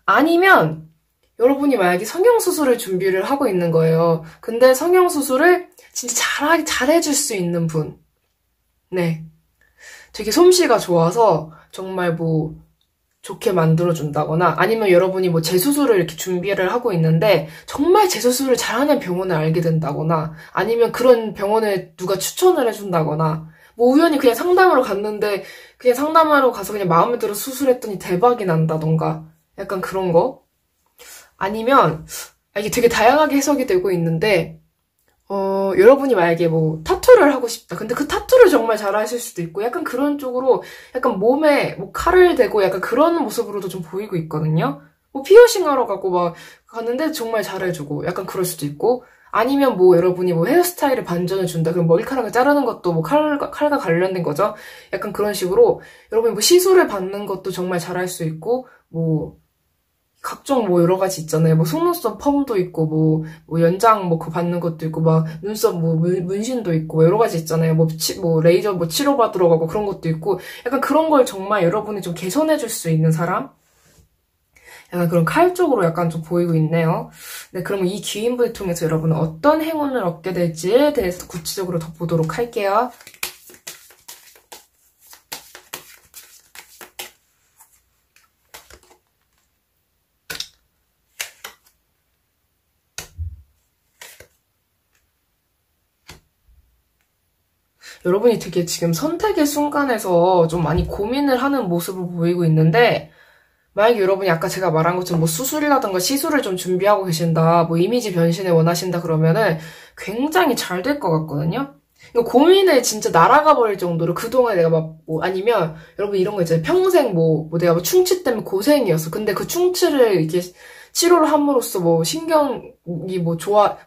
아니면 여러분이 만약에 성형수술을 준비를 하고 있는 거예요. 근데 성형수술을 진짜 잘해줄 수 있는 분. 네. 되게 솜씨가 좋아서 정말 뭐 좋게 만들어준다거나 아니면 여러분이 뭐 재수술을 이렇게 준비를 하고 있는데 정말 재수술을 잘하는 병원을 알게 된다거나 아니면 그런 병원에 누가 추천을 해준다거나 뭐 우연히 그냥 상담하러 갔는데 그냥 상담하러 가서 그냥 마음에 들어 수술했더니 대박이 난다던가 약간 그런 거 아니면 이게 되게 다양하게 해석이 되고 있는데 여러분이 만약에 뭐 타투를 하고 싶다. 근데 그 타투를 정말 잘하실 수도 있고 약간 그런 쪽으로 약간 몸에 뭐 칼을 대고 약간 그런 모습으로도 좀 보이고 있거든요. 뭐 피어싱 하러 가고 막 갔는데 정말 잘해주고 약간 그럴 수도 있고 아니면 뭐 여러분이 뭐 헤어스타일을 반전을 준다. 그럼 머리카락을 자르는 것도 뭐 칼과 관련된 거죠. 약간 그런 식으로 여러분이 뭐 시술을 받는 것도 정말 잘할 수 있고 뭐 각종 뭐 여러 가지 있잖아요. 뭐 속눈썹 펌도 있고 뭐 연장 뭐 그거 받는 것도 있고 막 눈썹 뭐 문신도 있고 뭐 여러 가지 있잖아요. 뭐 레이저 뭐 치료 받으러 가고 그런 것도 있고 약간 그런 걸 정말 여러분이 좀 개선해 줄 수 있는 사람? 약간 그런 칼 쪽으로 약간 좀 보이고 있네요. 네, 그러면 이 귀인분을 통해서 여러분은 어떤 행운을 얻게 될지에 대해서 구체적으로 더 보도록 할게요. 여러분이 되게 지금 선택의 순간에서 좀 많이 고민을 하는 모습을 보이고 있는데 만약에 여러분이 아까 제가 말한 것처럼 뭐 수술이라든가 시술을 좀 준비하고 계신다, 뭐 이미지 변신을 원하신다 그러면은 굉장히 잘 될 것 같거든요? 이거 고민을 진짜 날아가 버릴 정도로 그동안 내가 막, 뭐, 아니면, 여러분 이런 거 있잖아요. 평생 뭐 내가 뭐 충치 때문에 고생이었어. 근데 그 충치를 이렇게 치료를 함으로써 뭐 신경이 뭐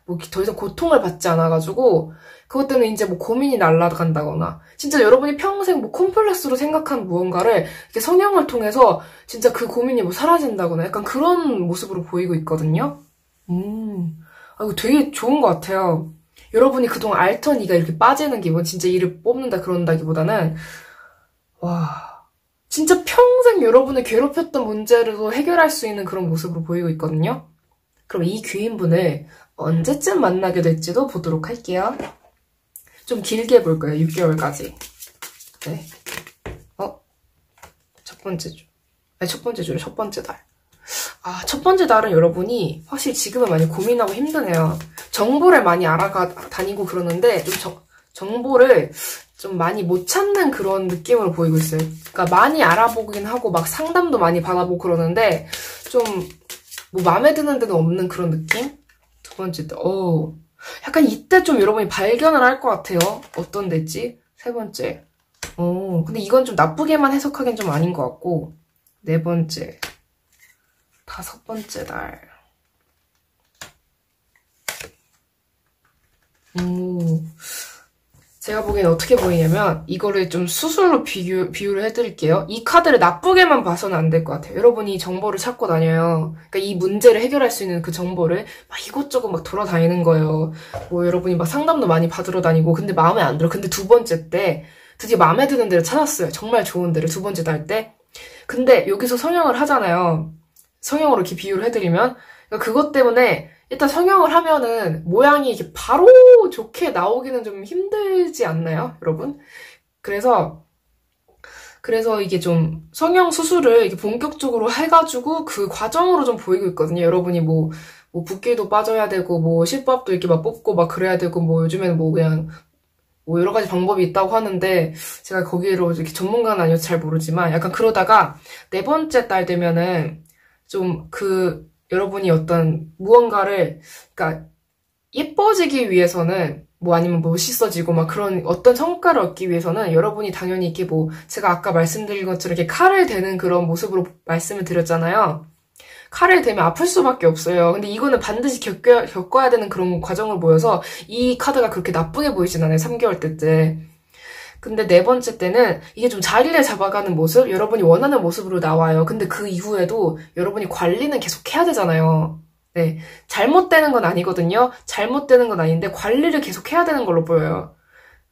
뭐 더 이상 고통을 받지 않아가지고, 그것 때문에 이제 뭐 고민이 날아간다거나, 진짜 여러분이 평생 뭐 콤플렉스로 생각한 무언가를 이렇게 성형을 통해서 진짜 그 고민이 뭐 사라진다거나 약간 그런 모습으로 보이고 있거든요? 이거 되게 좋은 것 같아요. 여러분이 그동안 앓던 이가 이렇게 빠지는 기분, 진짜 이를 뽑는다 그런다기보다는, 와, 진짜 평생 여러분을 괴롭혔던 문제를 해결할 수 있는 그런 모습으로 보이고 있거든요? 그럼 이 귀인분을 언제쯤 만나게 될지도 보도록 할게요. 좀 길게 볼 거예요. 6개월까지. 네. 첫 번째 주. 아니, 첫 번째 주요. 첫 번째 달. 첫 번째 달은 여러분이 확실히 지금은 많이 고민하고 힘드네요. 정보를 많이 다니고 그러는데 좀 정보를 좀 많이 못 찾는 그런 느낌으로 보이고 있어요. 그러니까 많이 알아보긴 하고 막 상담도 많이 받아보고 그러는데 좀 뭐 마음에 드는 데는 없는 그런 느낌? 두 번째 달. 약간 이때 좀 여러분이 발견을 할 것 같아요. 어떤 데지? 세 번째. 근데 이건 좀 나쁘게만 해석하기엔 좀 아닌 것 같고. 네 번째. 다섯 번째 달. 제가 보기엔 어떻게 보이냐면 이거를 좀 수술로 비유를 해드릴게요. 이 카드를 나쁘게만 봐서는 안 될 것 같아요. 여러분이 정보를 찾고 다녀요. 그러니까 이 문제를 해결할 수 있는 그 정보를 막 이것저것 막 돌아다니는 거예요. 뭐 여러분이 막 상담도 많이 받으러 다니고 근데 마음에 안 들어. 근데 두 번째 때 드디어 마음에 드는 데를 찾았어요. 정말 좋은 데를 두 번째 날 때. 근데 여기서 성형을 하잖아요. 성형으로 이렇게 비유를 해드리면 그러니까 그것 때문에 일단 성형을 하면은 모양이 이렇게 바로 좋게 나오기는 좀 힘들지 않나요, 여러분? 그래서 이게 좀 성형 수술을 이렇게 본격적으로 해가지고 그 과정으로 좀 보이고 있거든요. 여러분이 뭐 붓기도 빠져야 되고, 뭐 실밥도 이렇게 막 뽑고 막 그래야 되고, 뭐 요즘에는 뭐 그냥 뭐 여러 가지 방법이 있다고 하는데 제가 거기로 이렇게 전문가는 아니어서 잘 모르지만 약간 그러다가 네 번째 달 되면은 좀 여러분이 어떤 무언가를, 그러니까 예뻐지기 위해서는 뭐 아니면 멋있어지고 막 그런 어떤 성과를 얻기 위해서는 여러분이 당연히 이렇게 뭐 제가 아까 말씀드린 것처럼 이렇게 칼을 대는 그런 모습으로 말씀을 드렸잖아요. 칼을 대면 아플 수밖에 없어요. 근데 이거는 반드시 겪어야 되는 그런 과정을 보여서 이 카드가 그렇게 나쁘게 보이진 않아요. 3개월 때째. 근데 네 번째 때는 이게 좀 자리를 잡아가는 모습, 여러분이 원하는 모습으로 나와요. 근데 그 이후에도 여러분이 관리는 계속 해야 되잖아요. 네. 잘못되는 건 아니거든요. 잘못되는 건 아닌데 관리를 계속 해야 되는 걸로 보여요.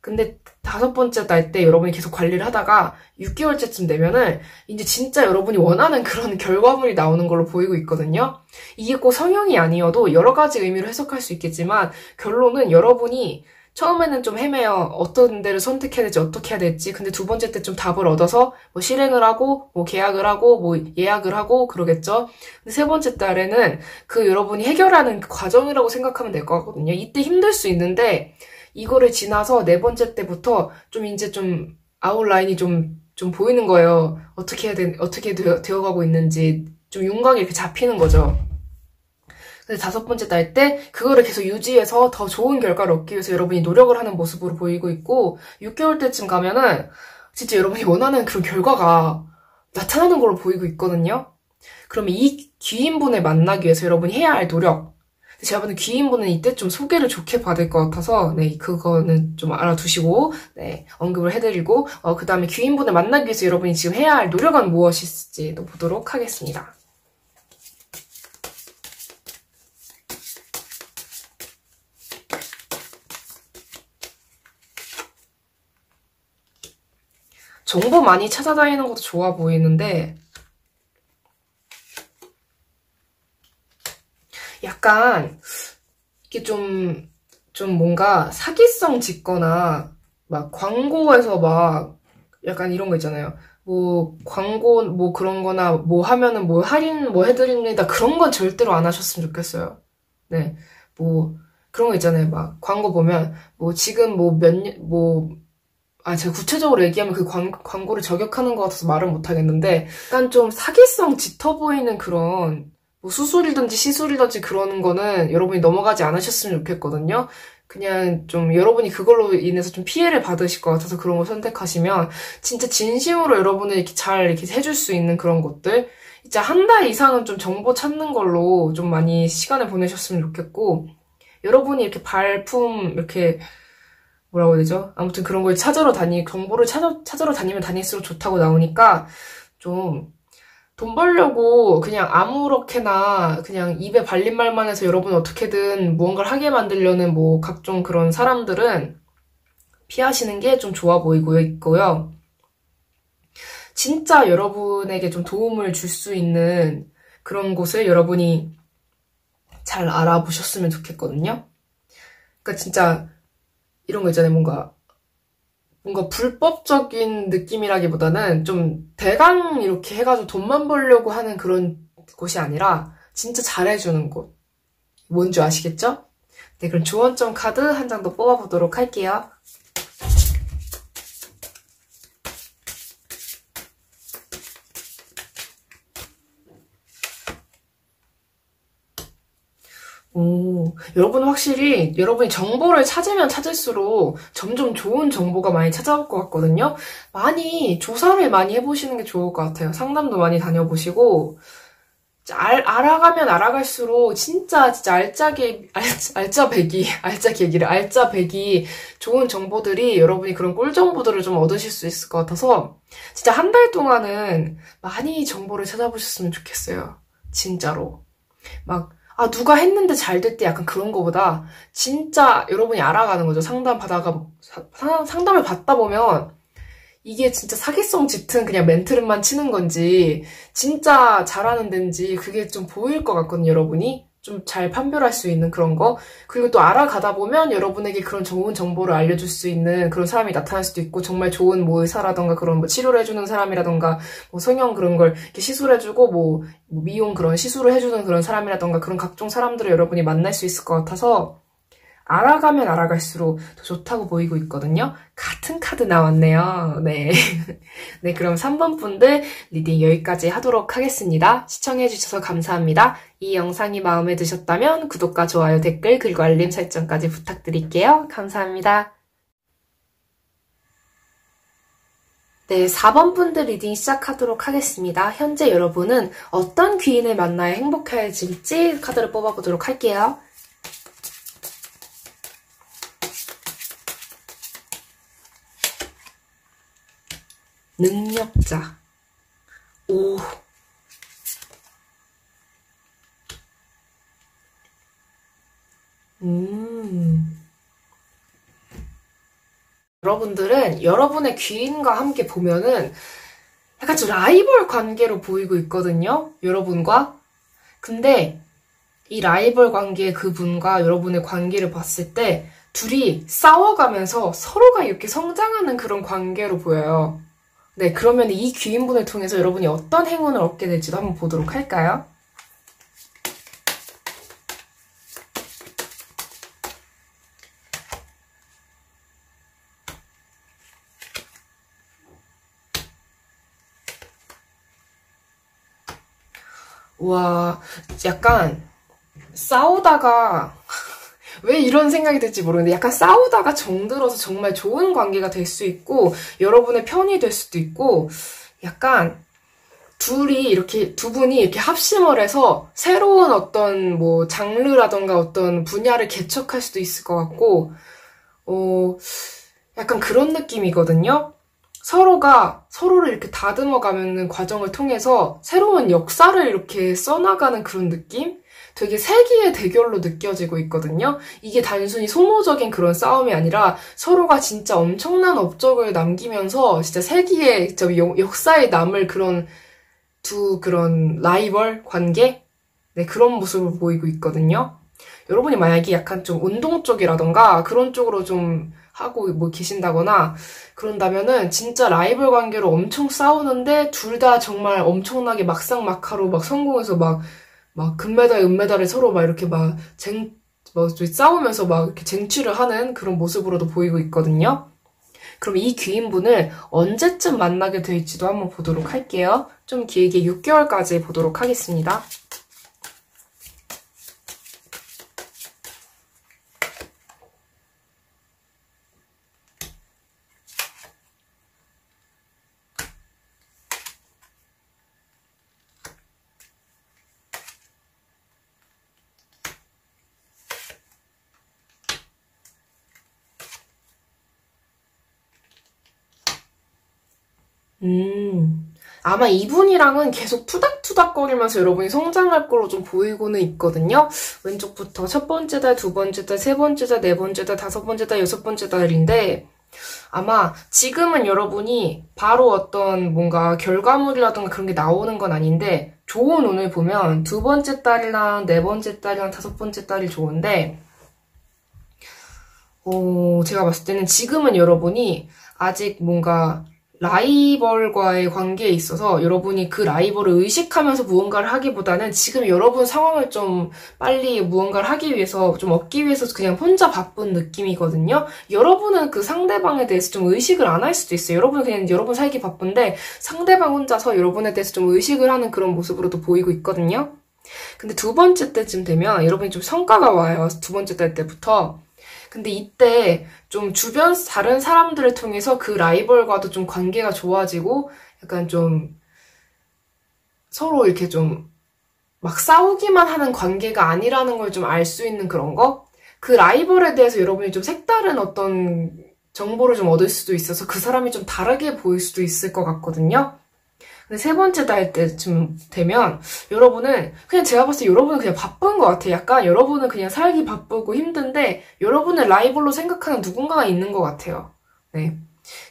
근데 다섯 번째 날 때 여러분이 계속 관리를 하다가 6개월째쯤 되면은 이제 진짜 여러분이 원하는 그런 결과물이 나오는 걸로 보이고 있거든요. 이게 꼭 성형이 아니어도 여러 가지 의미로 해석할 수 있겠지만 결론은 여러분이 처음에는 좀 헤매요. 어떤 데를 선택해야 될지 어떻게 해야 될지. 근데 두 번째 때 좀 답을 얻어서 뭐 실행을 하고 뭐 계약을 하고 뭐 예약을 하고 그러겠죠. 근데 세 번째 달에는 그 여러분이 해결하는 그 과정이라고 생각하면 될 것 같거든요. 이때 힘들 수 있는데 이거를 지나서 네 번째 때부터 좀 이제 좀 아웃라인이 좀 보이는 거예요. 어떻게 되어가고 있는지 좀 윤곽이 이렇게 잡히는 거죠. 근데 다섯 번째 달 때 그거를 계속 유지해서 더 좋은 결과를 얻기 위해서 여러분이 노력을 하는 모습으로 보이고 있고 6개월 때쯤 가면은 진짜 여러분이 원하는 그런 결과가 나타나는 걸로 보이고 있거든요. 그러면 이 귀인분을 만나기 위해서 여러분이 해야 할 노력. 제가 보는 귀인분은 이때 좀 소개를 좋게 받을 것 같아서 네 그거는 좀 알아두시고 네 언급을 해드리고 그 다음에 귀인분을 만나기 위해서 여러분이 지금 해야 할 노력은 무엇일지도 보도록 하겠습니다. 정보 많이 찾아다니는 것도 좋아 보이는데 약간 이게 좀 뭔가 사기성 짓거나 막 광고에서 막 약간 이런 거 있잖아요. 뭐 광고 뭐 그런 거나 뭐 하면은 뭐 할인 뭐 해드립니다. 그런 건 절대로 안 하셨으면 좋겠어요. 네. 뭐 그런 거 있잖아요. 막 광고 보면 뭐 지금 뭐 제가 구체적으로 얘기하면 그 광고를 저격하는 것 같아서 말을 못 하겠는데, 약간 좀 사기성 짙어 보이는 그런, 뭐 수술이든지 시술이든지 그러는 거는 여러분이 넘어가지 않으셨으면 좋겠거든요. 그냥 좀 여러분이 그걸로 인해서 좀 피해를 받으실 것 같아서 그런 걸 선택하시면, 진짜 진심으로 여러분을 이렇게 잘 이렇게 해줄 수 있는 그런 것들, 진짜 한 달 이상은 좀 정보 찾는 걸로 좀 많이 시간을 보내셨으면 좋겠고, 여러분이 이렇게 이렇게, 뭐라고 해야 되죠? 아무튼 그런 걸 정보를 찾으러 다니면 다닐수록 좋다고 나오니까 좀 돈 벌려고 그냥 아무렇게나 그냥 입에 발린 말만 해서 여러분 어떻게든 무언가를 하게 만들려는 뭐 각종 그런 사람들은 피하시는 게 좀 좋아 보이고 있고요. 진짜 여러분에게 좀 도움을 줄 수 있는 그런 곳을 여러분이 잘 알아보셨으면 좋겠거든요. 그러니까 진짜 이런 거 있잖아요. 뭔가 불법적인 느낌이라기보다는 좀 대강 이렇게 해가지고 돈만 벌려고 하는 그런 곳이 아니라 진짜 잘해주는 곳. 뭔지 아시겠죠? 네, 그럼 조언점 카드 한 장 더 뽑아보도록 할게요. 여러분 확실히 여러분이 정보를 찾으면 찾을수록 점점 좋은 정보가 많이 찾아올 것 같거든요. 조사를 많이 해보시는 게 좋을 것 같아요. 상담도 많이 다녀보시고 알아가면 알아갈수록 진짜 알짜배기 좋은 정보들이 여러분이 그런 꿀 정보들을 좀 얻으실 수 있을 것 같아서 진짜 한 달 동안은 많이 정보를 찾아보셨으면 좋겠어요. 진짜로. 막, 누가 했는데 잘 됐대 약간 그런 거보다 진짜 여러분이 알아가는 거죠. 상담을 받다 보면 이게 진짜 사기성 짙은 그냥 멘트를만 치는 건지 진짜 잘하는 데인지 그게 좀 보일 것 같거든요, 여러분이. 좀 잘 판별할 수 있는 그런 거. 그리고 또 알아가다 보면 여러분에게 그런 좋은 정보를 알려줄 수 있는 그런 사람이 나타날 수도 있고 정말 좋은 뭐 의사라던가 그런 뭐 치료를 해주는 사람이라던가 뭐 성형 그런 걸 이렇게 시술해주고 뭐 미용 그런 시술을 해주는 그런 사람이라던가 그런 각종 사람들을 여러분이 만날 수 있을 것 같아서 알아가면 알아갈수록 더 좋다고 보이고 있거든요. 같은 카드 나왔네요. 네. 네, 그럼 3번 분들 리딩 여기까지 하도록 하겠습니다. 시청해주셔서 감사합니다. 이 영상이 마음에 드셨다면 구독과 좋아요, 댓글, 그리고 알림 설정까지 부탁드릴게요. 감사합니다. 네, 4번 분들 리딩 시작하도록 하겠습니다. 현재 여러분은 어떤 귀인을 만나야 행복해질지 카드를 뽑아보도록 할게요. 능력자. 오. 여러분들은 여러분의 귀인과 함께 보면은 약간 좀 라이벌 관계로 보이고 있거든요. 여러분과. 근데 이 라이벌 관계의 그분과 여러분의 관계를 봤을 때 둘이 싸워가면서 서로가 이렇게 성장하는 그런 관계로 보여요. 네, 그러면 이 귀인분을 통해서 여러분이 어떤 행운을 얻게 될지도 한번 보도록 할까요? 와, 약간 싸우다가 왜 이런 생각이 들지 모르겠는데 약간 싸우다가 정들어서 정말 좋은 관계가 될 수 있고 여러분의 편이 될 수도 있고 약간 두 분이 이렇게 합심을 해서 새로운 어떤 뭐 장르라던가 어떤 분야를 개척할 수도 있을 것 같고 약간 그런 느낌이거든요. 서로가 서로를 이렇게 다듬어가는 과정을 통해서 새로운 역사를 이렇게 써나가는 그런 느낌? 되게 세기의 대결로 느껴지고 있거든요. 이게 단순히 소모적인 그런 싸움이 아니라 서로가 진짜 엄청난 업적을 남기면서 진짜 세기의 역사에 남을 그런 그런 라이벌 관계? 네, 그런 모습을 보이고 있거든요. 여러분이 만약에 약간 좀 운동 쪽이라던가 그런 쪽으로 좀 하고 뭐 계신다거나 그런다면은 진짜 라이벌 관계로 엄청 싸우는데 둘 다 정말 엄청나게 막상막하로 막 성공해서 막 금메달, 은메달을 서로 막 이렇게 싸우면서 막 이렇게 쟁취를 하는 그런 모습으로도 보이고 있거든요. 그럼 이 귀인분을 언제쯤 만나게 될지도 한번 보도록 할게요. 좀 길게 6개월까지 보도록 하겠습니다. 아마 이분이랑은 계속 투닥투닥거리면서 여러분이 성장할 걸로 좀 보이고는 있거든요. 왼쪽부터 첫 번째 달, 두 번째 달, 세 번째 달, 네 번째 달, 다섯 번째 달, 여섯 번째 달인데 아마 지금은 여러분이 바로 어떤 뭔가 결과물이라든가 그런 게 나오는 건 아닌데 좋은 운을 보면 두 번째 달이랑 네 번째 달이랑 다섯 번째 달이 좋은데 제가 봤을 때는 지금은 여러분이 아직 뭔가 라이벌과의 관계에 있어서 여러분이 그 라이벌을 의식하면서 무언가를 하기보다는 지금 여러분 상황을 좀 빨리 무언가를 하기 위해서 좀 얻기 위해서 그냥 혼자 바쁜 느낌이거든요. 여러분은 그 상대방에 대해서 좀 의식을 안 할 수도 있어요. 여러분은 그냥 여러분 살기 바쁜데 상대방 혼자서 여러분에 대해서 좀 의식을 하는 그런 모습으로도 보이고 있거든요. 근데 두 번째 때쯤 되면 여러분이 좀 성과가 와요. 두 번째 달 때부터. 근데 이때 좀 주변 다른 사람들을 통해서 그 라이벌과도 좀 관계가 좋아지고 약간 좀 서로 이렇게 좀 막 싸우기만 하는 관계가 아니라는 걸 좀 알 수 있는 그런 거? 그 라이벌에 대해서 여러분이 좀 색다른 어떤 정보를 좀 얻을 수도 있어서 그 사람이 좀 다르게 보일 수도 있을 것 같거든요. 근데 세 번째 달 때쯤 되면 여러분은 그냥 제가 봤을 때 여러분은 그냥 바쁜 것 같아요. 약간 여러분은 그냥 살기 바쁘고 힘든데 여러분을 라이벌로 생각하는 누군가가 있는 것 같아요. 네.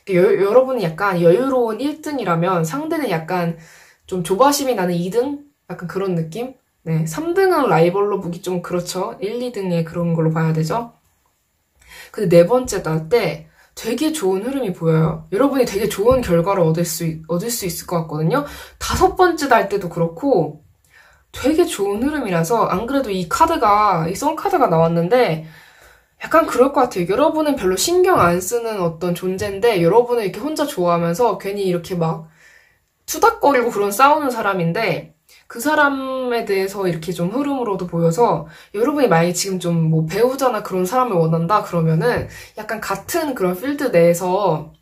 여러분은 약간 여유로운 1등이라면 상대는 약간 좀 조바심이 나는 2등? 약간 그런 느낌? 네. 3등은 라이벌로 보기 좀 그렇죠. 1, 2등의 그런 걸로 봐야 되죠. 근데 네 번째 달 때 되게 좋은 흐름이 보여요. 여러분이 되게 좋은 결과를 얻을 수 있을 것 같거든요. 다섯 번째 달 때도 그렇고 되게 좋은 흐름이라서 안 그래도 이 썬카드가 나왔는데 약간 그럴 것 같아요. 여러분은 별로 신경 안 쓰는 어떤 존재인데 여러분은 이렇게 혼자 좋아하면서 괜히 이렇게 막 투닥거리고 그런 싸우는 사람인데 그 사람에 대해서 이렇게 좀 흐름으로도 보여서 여러분이 만약에 지금 좀 뭐 배우자나 그런 사람을 원한다 그러면은 약간 같은 그런 필드 내에서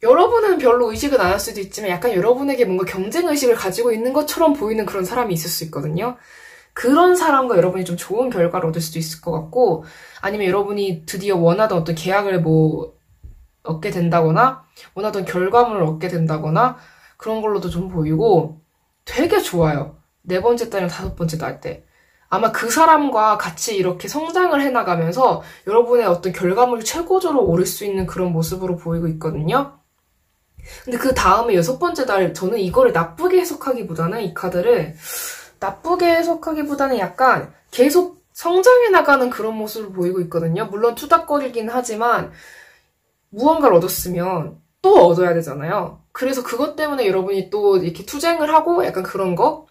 여러분은 별로 의식은 안 할 수도 있지만 약간 여러분에게 뭔가 경쟁 의식을 가지고 있는 것처럼 보이는 그런 사람이 있을 수 있거든요. 그런 사람과 여러분이 좀 좋은 결과를 얻을 수도 있을 것 같고 아니면 여러분이 드디어 원하던 어떤 계약을 뭐 얻게 된다거나 원하던 결과물을 얻게 된다거나 그런 걸로도 좀 보이고 되게 좋아요. 네 번째 달이랑 다섯 번째 달 때. 아마 그 사람과 같이 이렇게 성장을 해나가면서 여러분의 어떤 결과물이 최고조로 오를 수 있는 그런 모습으로 보이고 있거든요. 근데 그 다음에 여섯 번째 달, 저는 이거를 나쁘게 해석하기보다는 이 카드를 나쁘게 해석하기보다는 약간 계속 성장해 나가는 그런 모습을 보이고 있거든요. 물론 투닥거리긴 하지만 무언가를 얻었으면 또 얻어야 되잖아요. 그래서 그것 때문에 여러분이 또 이렇게 투쟁을 하고 약간 그런 거?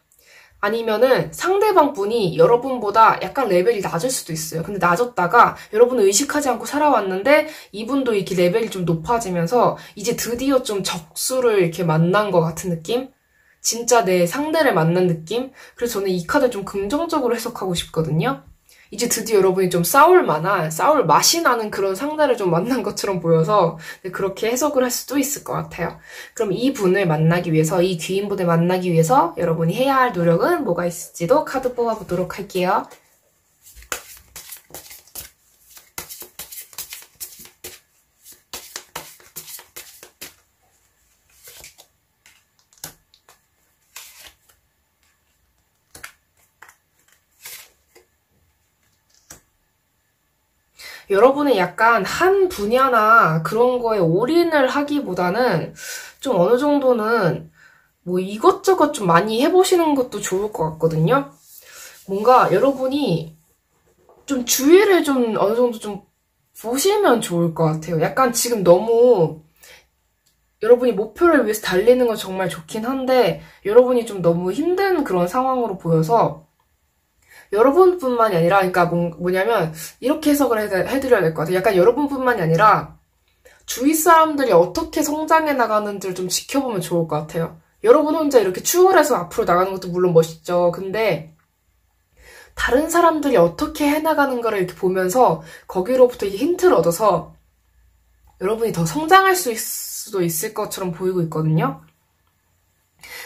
아니면은 상대방 분이 여러분보다 약간 레벨이 낮을 수도 있어요. 근데 낮았다가 여러분은 의식하지 않고 살아왔는데 이분도 이렇게 레벨이 좀 높아지면서 이제 드디어 좀 적수를 이렇게 만난 것 같은 느낌? 진짜 내 상대를 만난 느낌? 그래서 저는 이 카드 좀 긍정적으로 해석하고 싶거든요. 이제 드디어 여러분이 좀 싸울 맛이 나는 그런 상대를 좀 만난 것처럼 보여서 그렇게 해석을 할 수도 있을 것 같아요. 그럼 이 분을 만나기 위해서, 이 귀인분을 만나기 위해서 여러분이 해야 할 노력은 뭐가 있을지도 카드 뽑아보도록 할게요. 여러분은 약간 한 분야나 그런 거에 올인을 하기보다는 좀 어느 정도는 뭐 이것저것 좀 많이 해보시는 것도 좋을 것 같거든요. 뭔가 여러분이 좀 주위를 좀 어느 정도 좀 보시면 좋을 것 같아요. 약간 지금 너무 여러분이 목표를 위해서 달리는 건 정말 좋긴 한데 여러분이 좀 너무 힘든 그런 상황으로 보여서 여러분뿐만이 아니라, 그러니까 뭐냐면 이렇게 해석을 해드려야 될 것 같아요. 약간 여러분뿐만이 아니라 주위 사람들이 어떻게 성장해 나가는지를 좀 지켜보면 좋을 것 같아요. 여러분 혼자 이렇게 추월해서 앞으로 나가는 것도 물론 멋있죠. 근데 다른 사람들이 어떻게 해나가는가를 이렇게 보면서 거기로부터 이게 힌트를 얻어서 여러분이 더 성장할 수도 있을 것처럼 보이고 있거든요.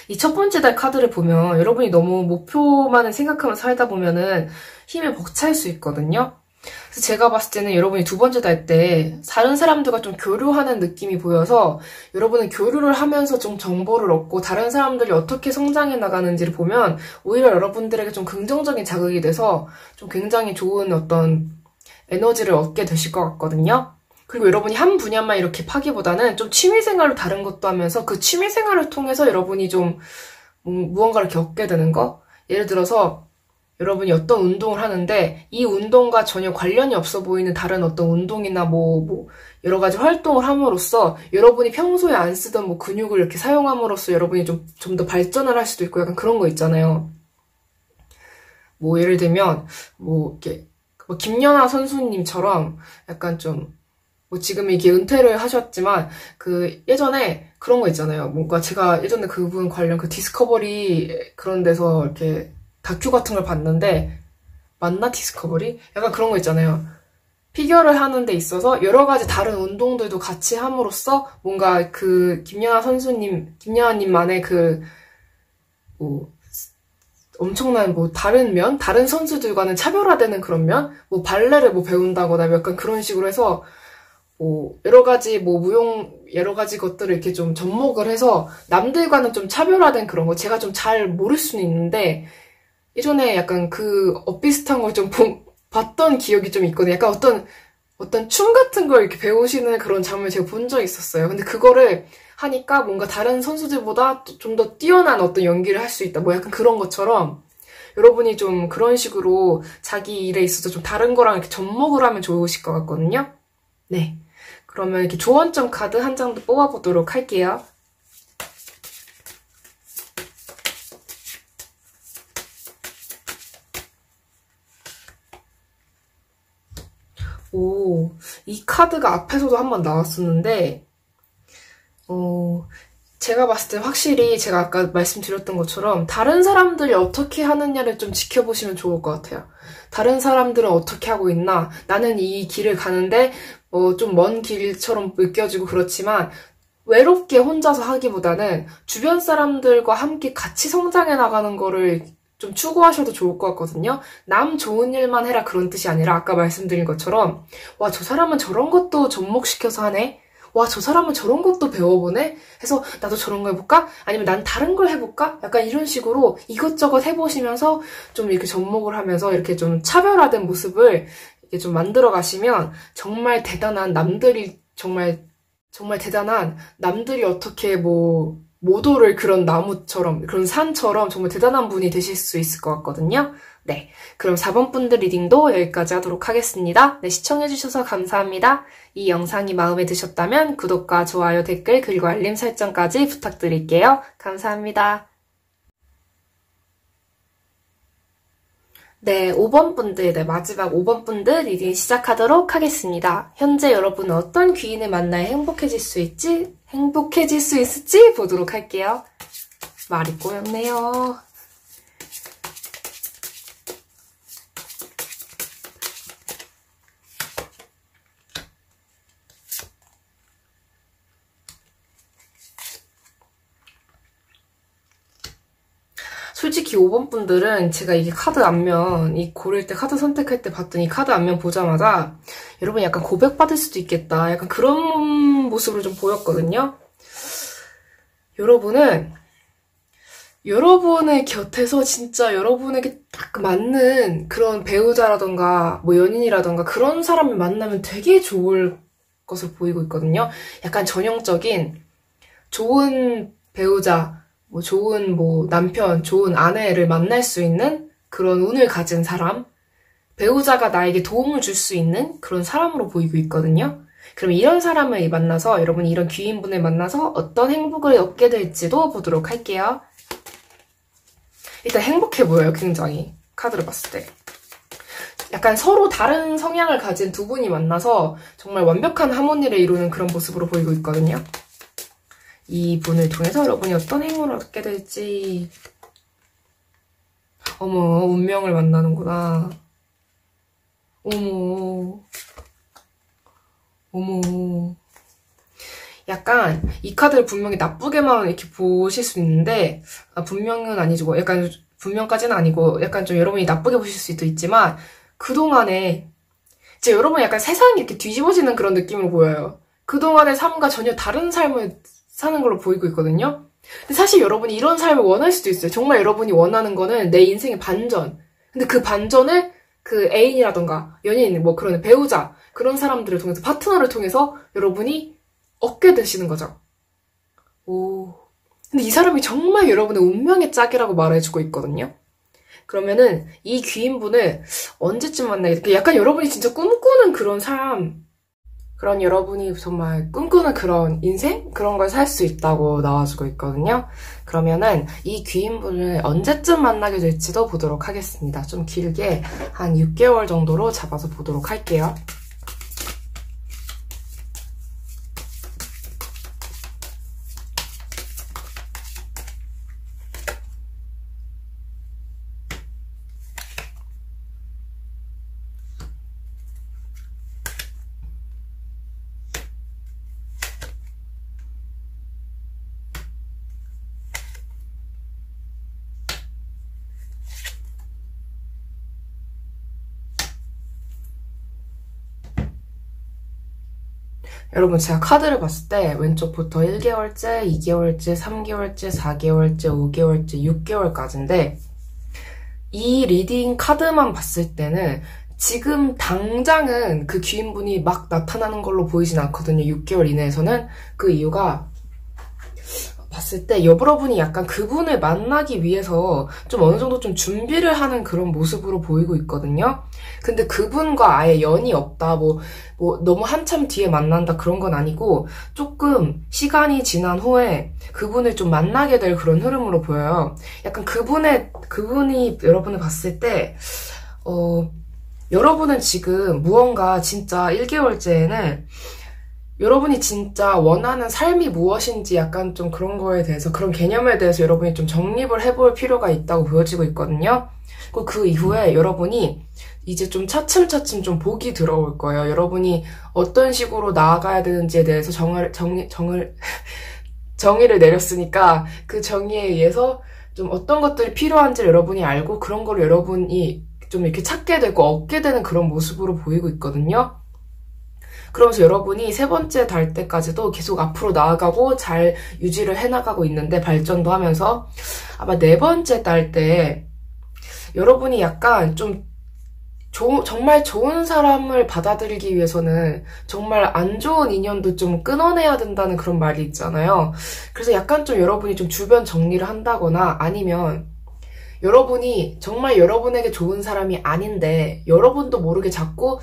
이 첫 번째 달 카드를 보면 여러분이 너무 목표만을 생각하면서 살다 보면은 힘에 벅찰 수 있거든요. 그래서 제가 봤을 때는 여러분이 두 번째 달 때 다른 사람들과 좀 교류하는 느낌이 보여서 여러분은 교류를 하면서 좀 정보를 얻고 다른 사람들이 어떻게 성장해 나가는지를 보면 오히려 여러분들에게 좀 긍정적인 자극이 돼서 좀 굉장히 좋은 어떤 에너지를 얻게 되실 것 같거든요. 그리고 여러분이 한 분야만 이렇게 파기보다는 좀 취미생활로 다른 것도 하면서 그 취미생활을 통해서 여러분이 좀 무언가를 이렇게 얻게 되는 거? 예를 들어서 여러분이 어떤 운동을 하는데 이 운동과 전혀 관련이 없어 보이는 다른 어떤 운동이나 뭐 여러 가지 활동을 함으로써 여러분이 평소에 안 쓰던 뭐 근육을 이렇게 사용함으로써 여러분이 좀 더 발전을 할 수도 있고 약간 그런 거 있잖아요. 뭐 예를 들면 뭐 이렇게 뭐 김연아 선수님처럼 약간 좀 뭐 지금 이게 은퇴를 하셨지만 그 예전에 그런 거 있잖아요. 뭔가 제가 예전에 그분 관련 그 디스커버리 그런 데서 이렇게 다큐 같은 걸 봤는데 맞나 디스커버리? 약간 그런 거 있잖아요. 피겨를 하는 데 있어서 여러 가지 다른 운동들도 같이 함으로써 뭔가 그 김연아님만의 그 뭐 엄청난 뭐 다른 선수들과는 차별화되는 그런 면? 뭐 발레를 뭐 배운다거나 약간 그런 식으로 해서 뭐 여러 가지 것들을 이렇게 좀 접목을 해서 남들과는 좀 차별화된 그런 거 제가 좀 잘 모를 수는 있는데 예전에 약간 그 엇비슷한 걸 좀 봤던 기억이 좀 있거든요. 약간 어떤 춤 같은 걸 이렇게 배우시는 그런 장면을 제가 본 적이 있었어요. 근데 그거를 하니까 뭔가 다른 선수들보다 좀 더 뛰어난 어떤 연기를 할 수 있다. 뭐 약간 그런 것처럼 여러분이 좀 그런 식으로 자기 일에 있어서 좀 다른 거랑 이렇게 접목을 하면 좋으실 것 같거든요. 네. 그러면 이렇게 조언점 카드 한 장도 뽑아보도록 할게요. 오, 이 카드가 앞에서도 한번 나왔었는데, 제가 봤을 때 확실히 제가 아까 말씀드렸던 것처럼 다른 사람들이 어떻게 하느냐를 좀 지켜보시면 좋을 것 같아요. 다른 사람들은 어떻게 하고 있나? 나는 이 길을 가는데 좀 먼 길처럼 느껴지고 그렇지만 외롭게 혼자서 하기보다는 주변 사람들과 함께 같이 성장해 나가는 거를 좀 추구하셔도 좋을 것 같거든요. 남 좋은 일만 해라 그런 뜻이 아니라 아까 말씀드린 것처럼 와, 저 사람은 저런 것도 접목시켜서 하네? 와, 저 사람은 저런 것도 배워보네? 해서 나도 저런 거 해볼까? 아니면 난 다른 걸 해볼까? 약간 이런 식으로 이것저것 해보시면서 좀 이렇게 접목을 하면서 이렇게 좀 차별화된 모습을 이렇게 좀 만들어 가시면 정말 대단한 정말 대단한 남들이 어떻게 뭐 못 오를 그런 나무처럼 그런 산처럼 정말 대단한 분이 되실 수 있을 것 같거든요. 네, 그럼 4번 분들 리딩도 여기까지 하도록 하겠습니다. 네, 시청해주셔서 감사합니다. 이 영상이 마음에 드셨다면 구독과 좋아요, 댓글, 그리고 알림 설정까지 부탁드릴게요. 감사합니다. 네, 5번 분들, 네, 마지막 5번 분들 리딩 시작하도록 하겠습니다. 현재 여러분은 어떤 귀인을 만나야 행복해질 수 있을지 보도록 할게요. 말이 꼬였네요. 솔직히 5번 분들은 제가 이게 카드 앞면, 이 고를 때 카드 선택할 때 봤더니 카드 앞면 보자마자 여러분 약간 고백받을 수도 있겠다. 약간 그런 모습으로 좀 보였거든요. 여러분의 곁에서 진짜 여러분에게 딱 맞는 그런 배우자라던가 뭐 연인이라던가 그런 사람을 만나면 되게 좋을 것으로 보이고 있거든요. 약간 전형적인 좋은 배우자, 뭐 좋은 뭐 남편, 좋은 아내를 만날 수 있는 그런 운을 가진 사람, 배우자가 나에게 도움을 줄 수 있는 그런 사람으로 보이고 있거든요. 그럼 이런 사람을 만나서 여러분이 이런 귀인분을 만나서 어떤 행복을 얻게 될지도 보도록 할게요. 일단 행복해 보여요, 굉장히. 카드를 봤을 때. 약간 서로 다른 성향을 가진 두 분이 만나서 정말 완벽한 하모니를 이루는 그런 모습으로 보이고 있거든요. 이 분을 통해서 여러분이 어떤 행운을 얻게 될지. 어머, 운명을 만나는구나. 어머, 어머. 약간 이 카드를 분명히 나쁘게만 이렇게 보실 수 있는데 분명은 아니죠. 뭐 약간 분명까지는 아니고 약간 좀 여러분이 나쁘게 보실 수도 있지만 그동안에 이제 여러분 약간 세상이 이렇게 뒤집어지는 그런 느낌으로 보여요. 그동안의 삶과 전혀 다른 삶을 사는 걸로 보이고 있거든요. 근데 사실 여러분이 이런 삶을 원할 수도 있어요. 정말 여러분이 원하는 거는 내 인생의 반전. 근데 그 반전을 그 애인이라던가 연인, 뭐 그런 배우자 그런 사람들을 통해서 파트너를 통해서 여러분이 얻게 되시는 거죠. 오. 근데 이 사람이 정말 여러분의 운명의 짝이라고 말해주고 있거든요. 그러면은 이 귀인분을 언제쯤 만나게 될까? 약간 여러분이 진짜 꿈꾸는 그런 삶, 그런 여러분이 정말 꿈꾸는 그런 인생? 그런 걸 살 수 있다고 나와주고 있거든요. 그러면은 이 귀인분을 언제쯤 만나게 될지도 보도록 하겠습니다. 좀 길게 한 6개월 정도로 잡아서 보도록 할게요. 여러분 제가 카드를 봤을 때 왼쪽부터 1개월째, 2개월째, 3개월째, 4개월째, 5개월째, 6개월까지인데 이 리딩 카드만 봤을 때는 지금 당장은 그 귀인분이 막 나타나는 걸로 보이진 않거든요. 6개월 이내에서는. 그 이유가 봤을 때 여러분이 약간 그분을 만나기 위해서 좀 어느 정도 좀 준비를 하는 그런 모습으로 보이고 있거든요. 근데 그분과 아예 연이 없다, 뭐 너무 한참 뒤에 만난다 그런 건 아니고 조금 시간이 지난 후에 그분을 좀 만나게 될 그런 흐름으로 보여요. 약간 그분이 여러분을 봤을 때, 여러분은 지금 무언가 진짜 1개월째에는 여러분이 진짜 원하는 삶이 무엇인지 약간 좀 그런 거에 대해서, 그런 개념에 대해서 여러분이 좀 정립을 해볼 필요가 있다고 보여지고 있거든요. 그리고 그 이후에 여러분이 이제 좀 차츰차츰 좀 복이 들어올 거예요. 여러분이 어떤 식으로 나아가야 되는지에 대해서 정의를 내렸으니까 그 정의에 의해서 좀 어떤 것들이 필요한지 여러분이 알고 그런 걸 여러분이 좀 이렇게 찾게 되고 얻게 되는 그런 모습으로 보이고 있거든요. 그러면서 여러분이 세 번째 달 때까지도 계속 앞으로 나아가고 잘 유지를 해나가고 있는데, 발전도 하면서 아마 네 번째 달 때 여러분이 약간 좀 정말 좋은 사람을 받아들이기 위해서는 정말 안 좋은 인연도 좀 끊어내야 된다는 그런 말이 있잖아요. 그래서 약간 좀 여러분이 좀 주변 정리를 한다거나, 아니면 여러분이 정말 여러분에게 좋은 사람이 아닌데 여러분도 모르게 자꾸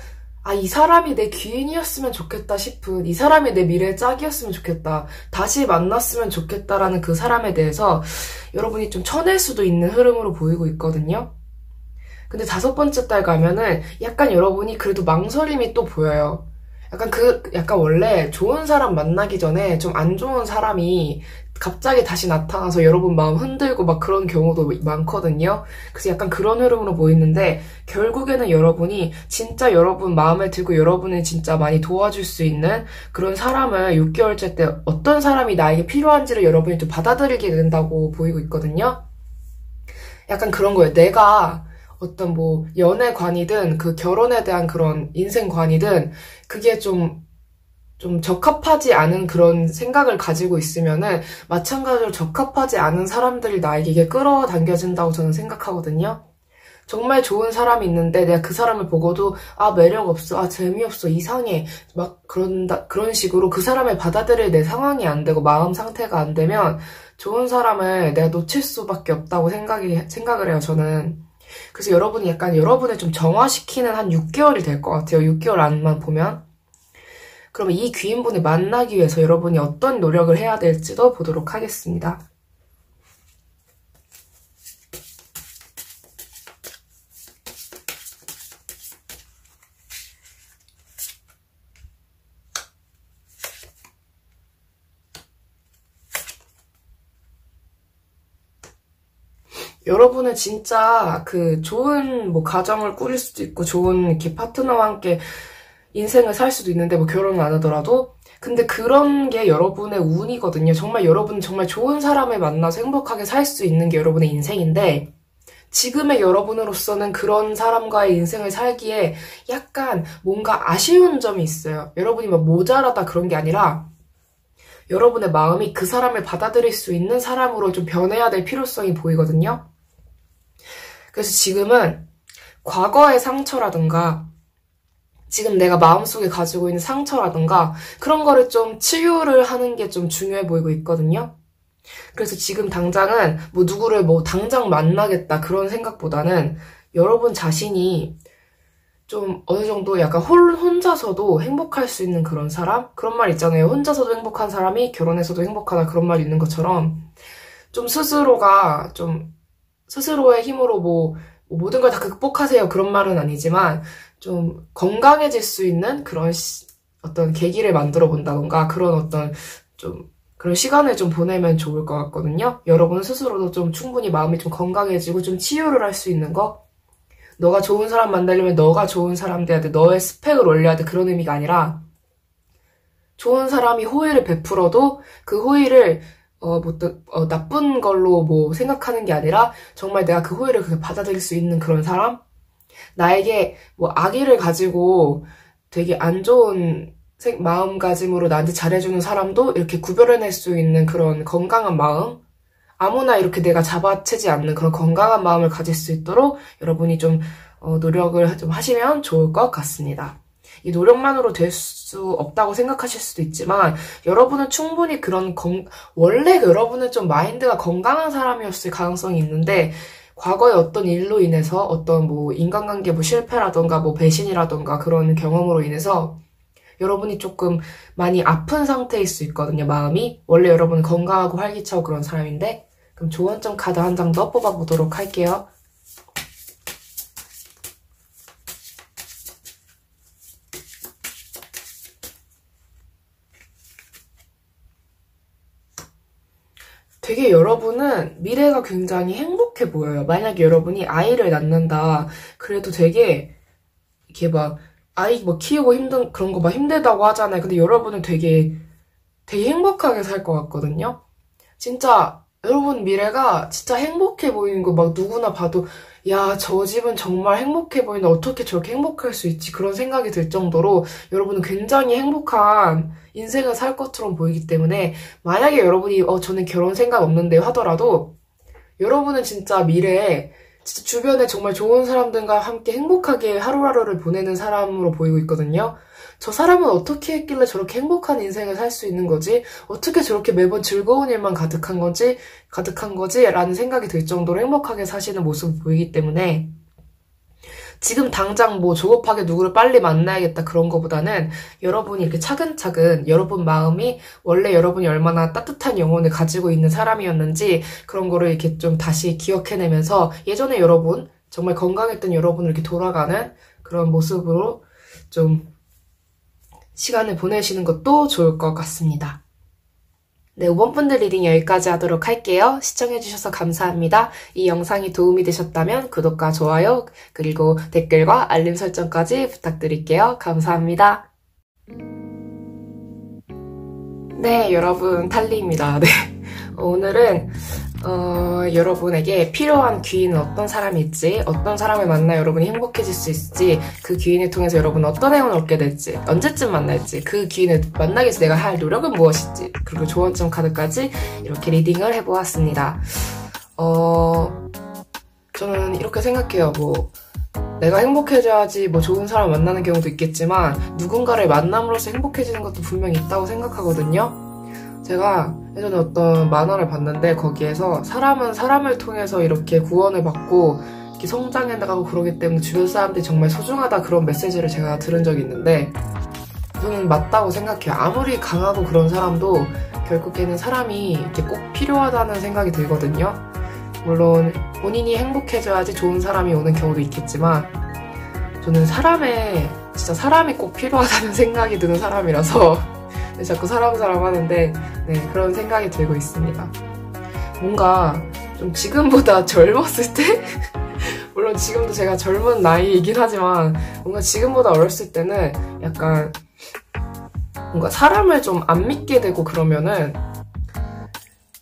이 사람이 내 귀인이었으면 좋겠다 싶은, 이 사람이 내 미래의 짝이었으면 좋겠다, 다시 만났으면 좋겠다라는 그 사람에 대해서 여러분이 좀 쳐낼 수도 있는 흐름으로 보이고 있거든요. 근데 다섯 번째 달 가면은 약간 여러분이 그래도 망설임이 또 보여요. 약간 원래 좋은 사람 만나기 전에 좀 안 좋은 사람이 갑자기 다시 나타나서 여러분 마음 흔들고 막 그런 경우도 많거든요. 그래서 약간 그런 흐름으로 보이는데, 결국에는 여러분이 진짜 여러분 마음에 들고 여러분을 진짜 많이 도와줄 수 있는 그런 사람을 6개월째 때 어떤 사람이 나에게 필요한지를 여러분이 좀 받아들이게 된다고 보이고 있거든요. 약간 그런 거예요. 내가 어떤 뭐 연애관이든 그 결혼에 대한 그런 인생관이든 그게 좀 적합하지 않은 그런 생각을 가지고 있으면은 마찬가지로 적합하지 않은 사람들이 나에게 이게 끌어당겨진다고 저는 생각하거든요. 정말 좋은 사람이 있는데 내가 그 사람을 보고도 매력 없어, 재미없어, 이상해, 막 그런 식으로 그 사람을 받아들일 내 상황이 안 되고 마음 상태가 안 되면 좋은 사람을 내가 놓칠 수밖에 없다고 생각을 해요, 저는. 그래서 여러분이 약간 여러분을 좀 정화시키는 한 6개월이 될 것 같아요. 6개월 안만 보면. 그러면 이 귀인분을 만나기 위해서 여러분이 어떤 노력을 해야 될지도 보도록 하겠습니다. 여러분은 진짜 그 좋은 뭐 가정을 꾸릴 수도 있고 좋은 이렇게 파트너와 함께 인생을 살 수도 있는데, 뭐 결혼을 안 하더라도, 근데 그런 게 여러분의 운이거든요. 정말 여러분은 정말 좋은 사람을 만나서 행복하게 살 수 있는 게 여러분의 인생인데, 지금의 여러분으로서는 그런 사람과의 인생을 살기에 약간 뭔가 아쉬운 점이 있어요. 여러분이 막 모자라다 그런 게 아니라 여러분의 마음이 그 사람을 받아들일 수 있는 사람으로 좀 변해야 될 필요성이 보이거든요. 그래서 지금은 과거의 상처라든가 지금 내가 마음속에 가지고 있는 상처라든가 그런 거를 좀 치유를 하는 게 좀 중요해 보이고 있거든요. 그래서 지금 당장은 뭐 누구를 뭐 당장 만나겠다 그런 생각보다는 여러분 자신이 좀 어느 정도 약간 혼자서도 행복할 수 있는 그런 사람? 그런 말 있잖아요. 혼자서도 행복한 사람이 결혼해서도 행복하다, 그런 말 있는 것처럼 좀 스스로가 좀 스스로의 힘으로 뭐 모든 걸 다 극복하세요 그런 말은 아니지만 좀 건강해질 수 있는 그런 어떤 계기를 만들어 본다던가 그런 어떤 좀 그런 시간을 좀 보내면 좋을 것 같거든요. 여러분 스스로도 좀 충분히 마음이 좀 건강해지고 좀 치유를 할 수 있는 거. 너가 좋은 사람 만나려면 너가 좋은 사람 돼야 돼. 너의 스펙을 올려야 돼. 그런 의미가 아니라 좋은 사람이 호의를 베풀어도 그 호의를 나쁜 걸로 뭐 생각하는 게 아니라 정말 내가 그 호의를 그렇게 받아들일 수 있는 그런 사람? 나에게 뭐 악의를 가지고 되게 안 좋은 마음가짐으로 나한테 잘해주는 사람도 이렇게 구별해낼 수 있는 그런 건강한 마음, 아무나 이렇게 내가 잡아채지 않는 그런 건강한 마음을 가질 수 있도록 여러분이 좀 노력을 좀 하시면 좋을 것 같습니다. 이 노력만으로 될 수 없다고 생각하실 수도 있지만 여러분은 충분히 원래 여러분은 좀 마인드가 건강한 사람이었을 가능성이 있는데 과거에 어떤 일로 인해서 어떤 뭐 인간관계 뭐 실패라던가 뭐 배신이라던가 그런 경험으로 인해서 여러분이 조금 많이 아픈 상태일 수 있거든요, 마음이. 원래 여러분은 건강하고 활기차고 그런 사람인데. 그럼 조언점 카드 한 장 더 뽑아보도록 할게요. 되게 여러분은 미래가 굉장히 행복해 보여요. 만약에 여러분이 아이를 낳는다. 그래도 되게 이렇게 막 아이 뭐 키우고 그런 거 막 힘들다고 하잖아요. 근데 여러분은 되게 행복하게 살 것 같거든요. 진짜 여러분 미래가 진짜 행복해 보이는 거 막 누구나 봐도 야, 저 집은 정말 행복해 보이는데 어떻게 저렇게 행복할 수 있지? 그런 생각이 들 정도로 여러분은 굉장히 행복한 인생을 살 것처럼 보이기 때문에 만약에 여러분이 저는 결혼 생각 없는데 하더라도 여러분은 진짜 미래에 진짜 주변에 정말 좋은 사람들과 함께 행복하게 하루하루를 보내는 사람으로 보이고 있거든요. 저 사람은 어떻게 했길래 저렇게 행복한 인생을 살 수 있는 거지? 어떻게 저렇게 매번 즐거운 일만 가득한 거지? 라는 생각이 들 정도로 행복하게 사시는 모습을 보이기 때문에 지금 당장 뭐 조급하게 누구를 빨리 만나야겠다 그런 거보다는 여러분이 이렇게 차근차근 여러분 마음이 원래 여러분이 얼마나 따뜻한 영혼을 가지고 있는 사람이었는지 그런 거를 이렇게 좀 다시 기억해내면서 예전에 여러분, 정말 건강했던 여러분을 이렇게 돌아가는 그런 모습으로 좀 시간을 보내시는 것도 좋을 것 같습니다. 네, 5번 분들 리딩 여기까지 하도록 할게요. 시청해주셔서 감사합니다. 이 영상이 도움이 되셨다면 구독과 좋아요, 그리고 댓글과 알림 설정까지 부탁드릴게요. 감사합니다. 네, 여러분, 탈리입니다. 네. 오늘은 여러분에게 필요한 귀인은 어떤 사람일지, 어떤 사람을 만나 여러분이 행복해질 수 있을지, 그 귀인을 통해서 여러분은 어떤 행운을 얻게 될지, 언제쯤 만날지, 그 귀인을 만나기 위해서 내가 할 노력은 무엇일지, 그리고 조언점 카드까지 이렇게 리딩을 해보았습니다. 저는 이렇게 생각해요. 내가 행복해져야지 좋은 사람 만나는 경우도 있겠지만 누군가를 만남으로써 행복해지는 것도 분명히 있다고 생각하거든요. 제가 예전에 어떤 만화를 봤는데 거기에서 사람은 사람을 통해서 이렇게 구원을 받고 이렇게 성장해 나가고 그러기 때문에 주변 사람들이 정말 소중하다 그런 메시지를 제가 들은 적이 있는데 저는 맞다고 생각해요. 아무리 강하고 그런 사람도 결국에는 사람이 이렇게 꼭 필요하다는 생각이 들거든요. 물론 본인이 행복해져야지 좋은 사람이 오는 경우도 있겠지만 저는 진짜 사람이 꼭 필요하다는 생각이 드는 사람이라서 자꾸 사람 하는데 네, 그런 생각이 들고 있습니다. 뭔가 좀 지금보다 젊었을 때 물론 지금도 제가 젊은 나이이긴 하지만 뭔가 지금보다 어렸을 때는 약간 뭔가 사람을 좀 안 믿게 되고 그러면은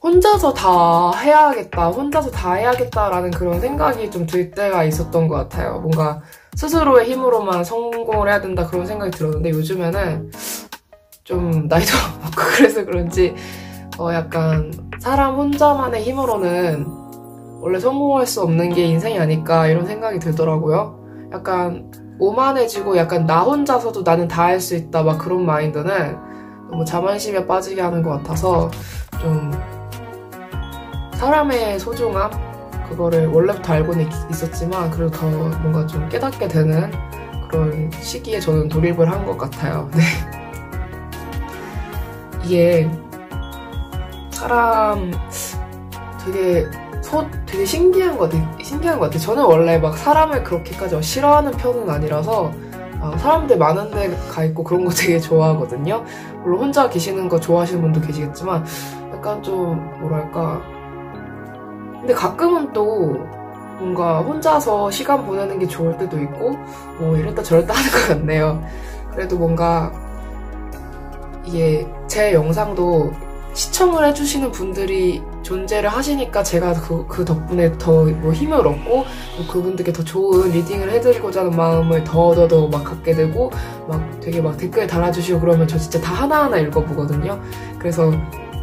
혼자서 다 해야겠다라는 그런 생각이 좀 들 때가 있었던 것 같아요. 뭔가 스스로의 힘으로만 성공을 해야 된다 그런 생각이 들었는데 요즘에는 좀 나이도 먹고 그래서 그런지 약간 사람 혼자만의 힘으로는 원래 성공할 수 없는 게 인생이 아닐까 이런 생각이 들더라고요. 약간 오만해지고 약간 나 혼자서도 나는 다 할 수 있다 막 그런 마인드는 너무 자만심에 빠지게 하는 것 같아서 좀 사람의 소중함 그거를 원래부터 알고는 있었지만 그래도 더 뭔가 좀 깨닫게 되는 그런 시기에 저는 돌입을 한 것 같아요. 네. 이게 사람 되게 신기한 것 같아요. 저는 원래 막 사람을 그렇게까지 싫어하는 편은 아니라서 사람들 많은 데 가 있고 그런 거 되게 좋아하거든요. 물론 혼자 계시는 거 좋아하시는 분도 계시겠지만 약간 좀 뭐랄까 근데 가끔은 또 뭔가 혼자서 시간 보내는 게 좋을 때도 있고 이랬다 저랬다 하는 것 같네요. 그래도 뭔가 이게 제 영상도 시청을 해주시는 분들이 존재를 하시니까 제가 그 덕분에 더 뭐 힘을 얻고 뭐 그분들께 더 좋은 리딩을 해드리고자 하는 마음을 더 막 갖게 되고 막 되게 막 댓글 달아주시고 그러면 저 진짜 다 하나하나 읽어보거든요. 그래서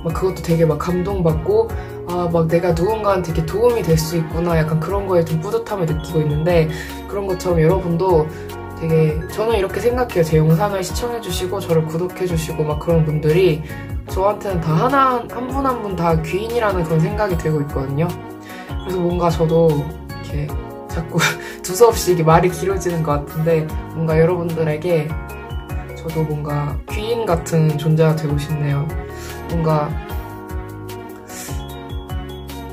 막 그것도 되게 막 감동받고 아, 막 내가 누군가한테 이렇게 도움이 될 수 있구나 약간 그런 거에 좀 뿌듯함을 느끼고 있는데 그런 것처럼 여러분도 되게 저는 이렇게 생각해요. 제 영상을 시청해주시고 저를 구독해주시고 막 그런 분들이 저한테는 다 한 분 한 분 다 귀인이라는 그런 생각이 들고 있거든요. 그래서 뭔가 저도 이렇게 자꾸 두서없이 이게 말이 길어지는 것 같은데 뭔가 여러분들에게 저도 뭔가 귀인 같은 존재가 되고 싶네요. 뭔가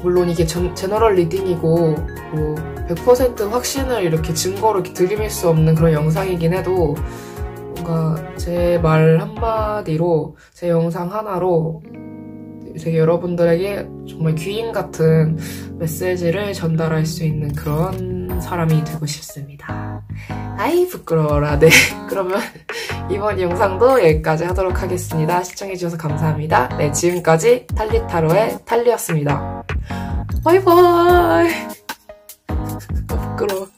물론 이게 제너럴 리딩이고 뭐 100% 확신을 이렇게 증거로 이렇게 들이밀 수 없는 그런 영상이긴 해도 뭔가 제 말 한마디로 제 영상 하나로 되게 여러분들에게 정말 귀인 같은 메시지를 전달할 수 있는 그런 사람이 되고 싶습니다. 아이 부끄러워라. 네, 그러면 이번 영상도 여기까지 하도록 하겠습니다. 시청해주셔서 감사합니다. 네, 지금까지 탈리타로의 탈리였습니다. 바이바이. 부끄러워.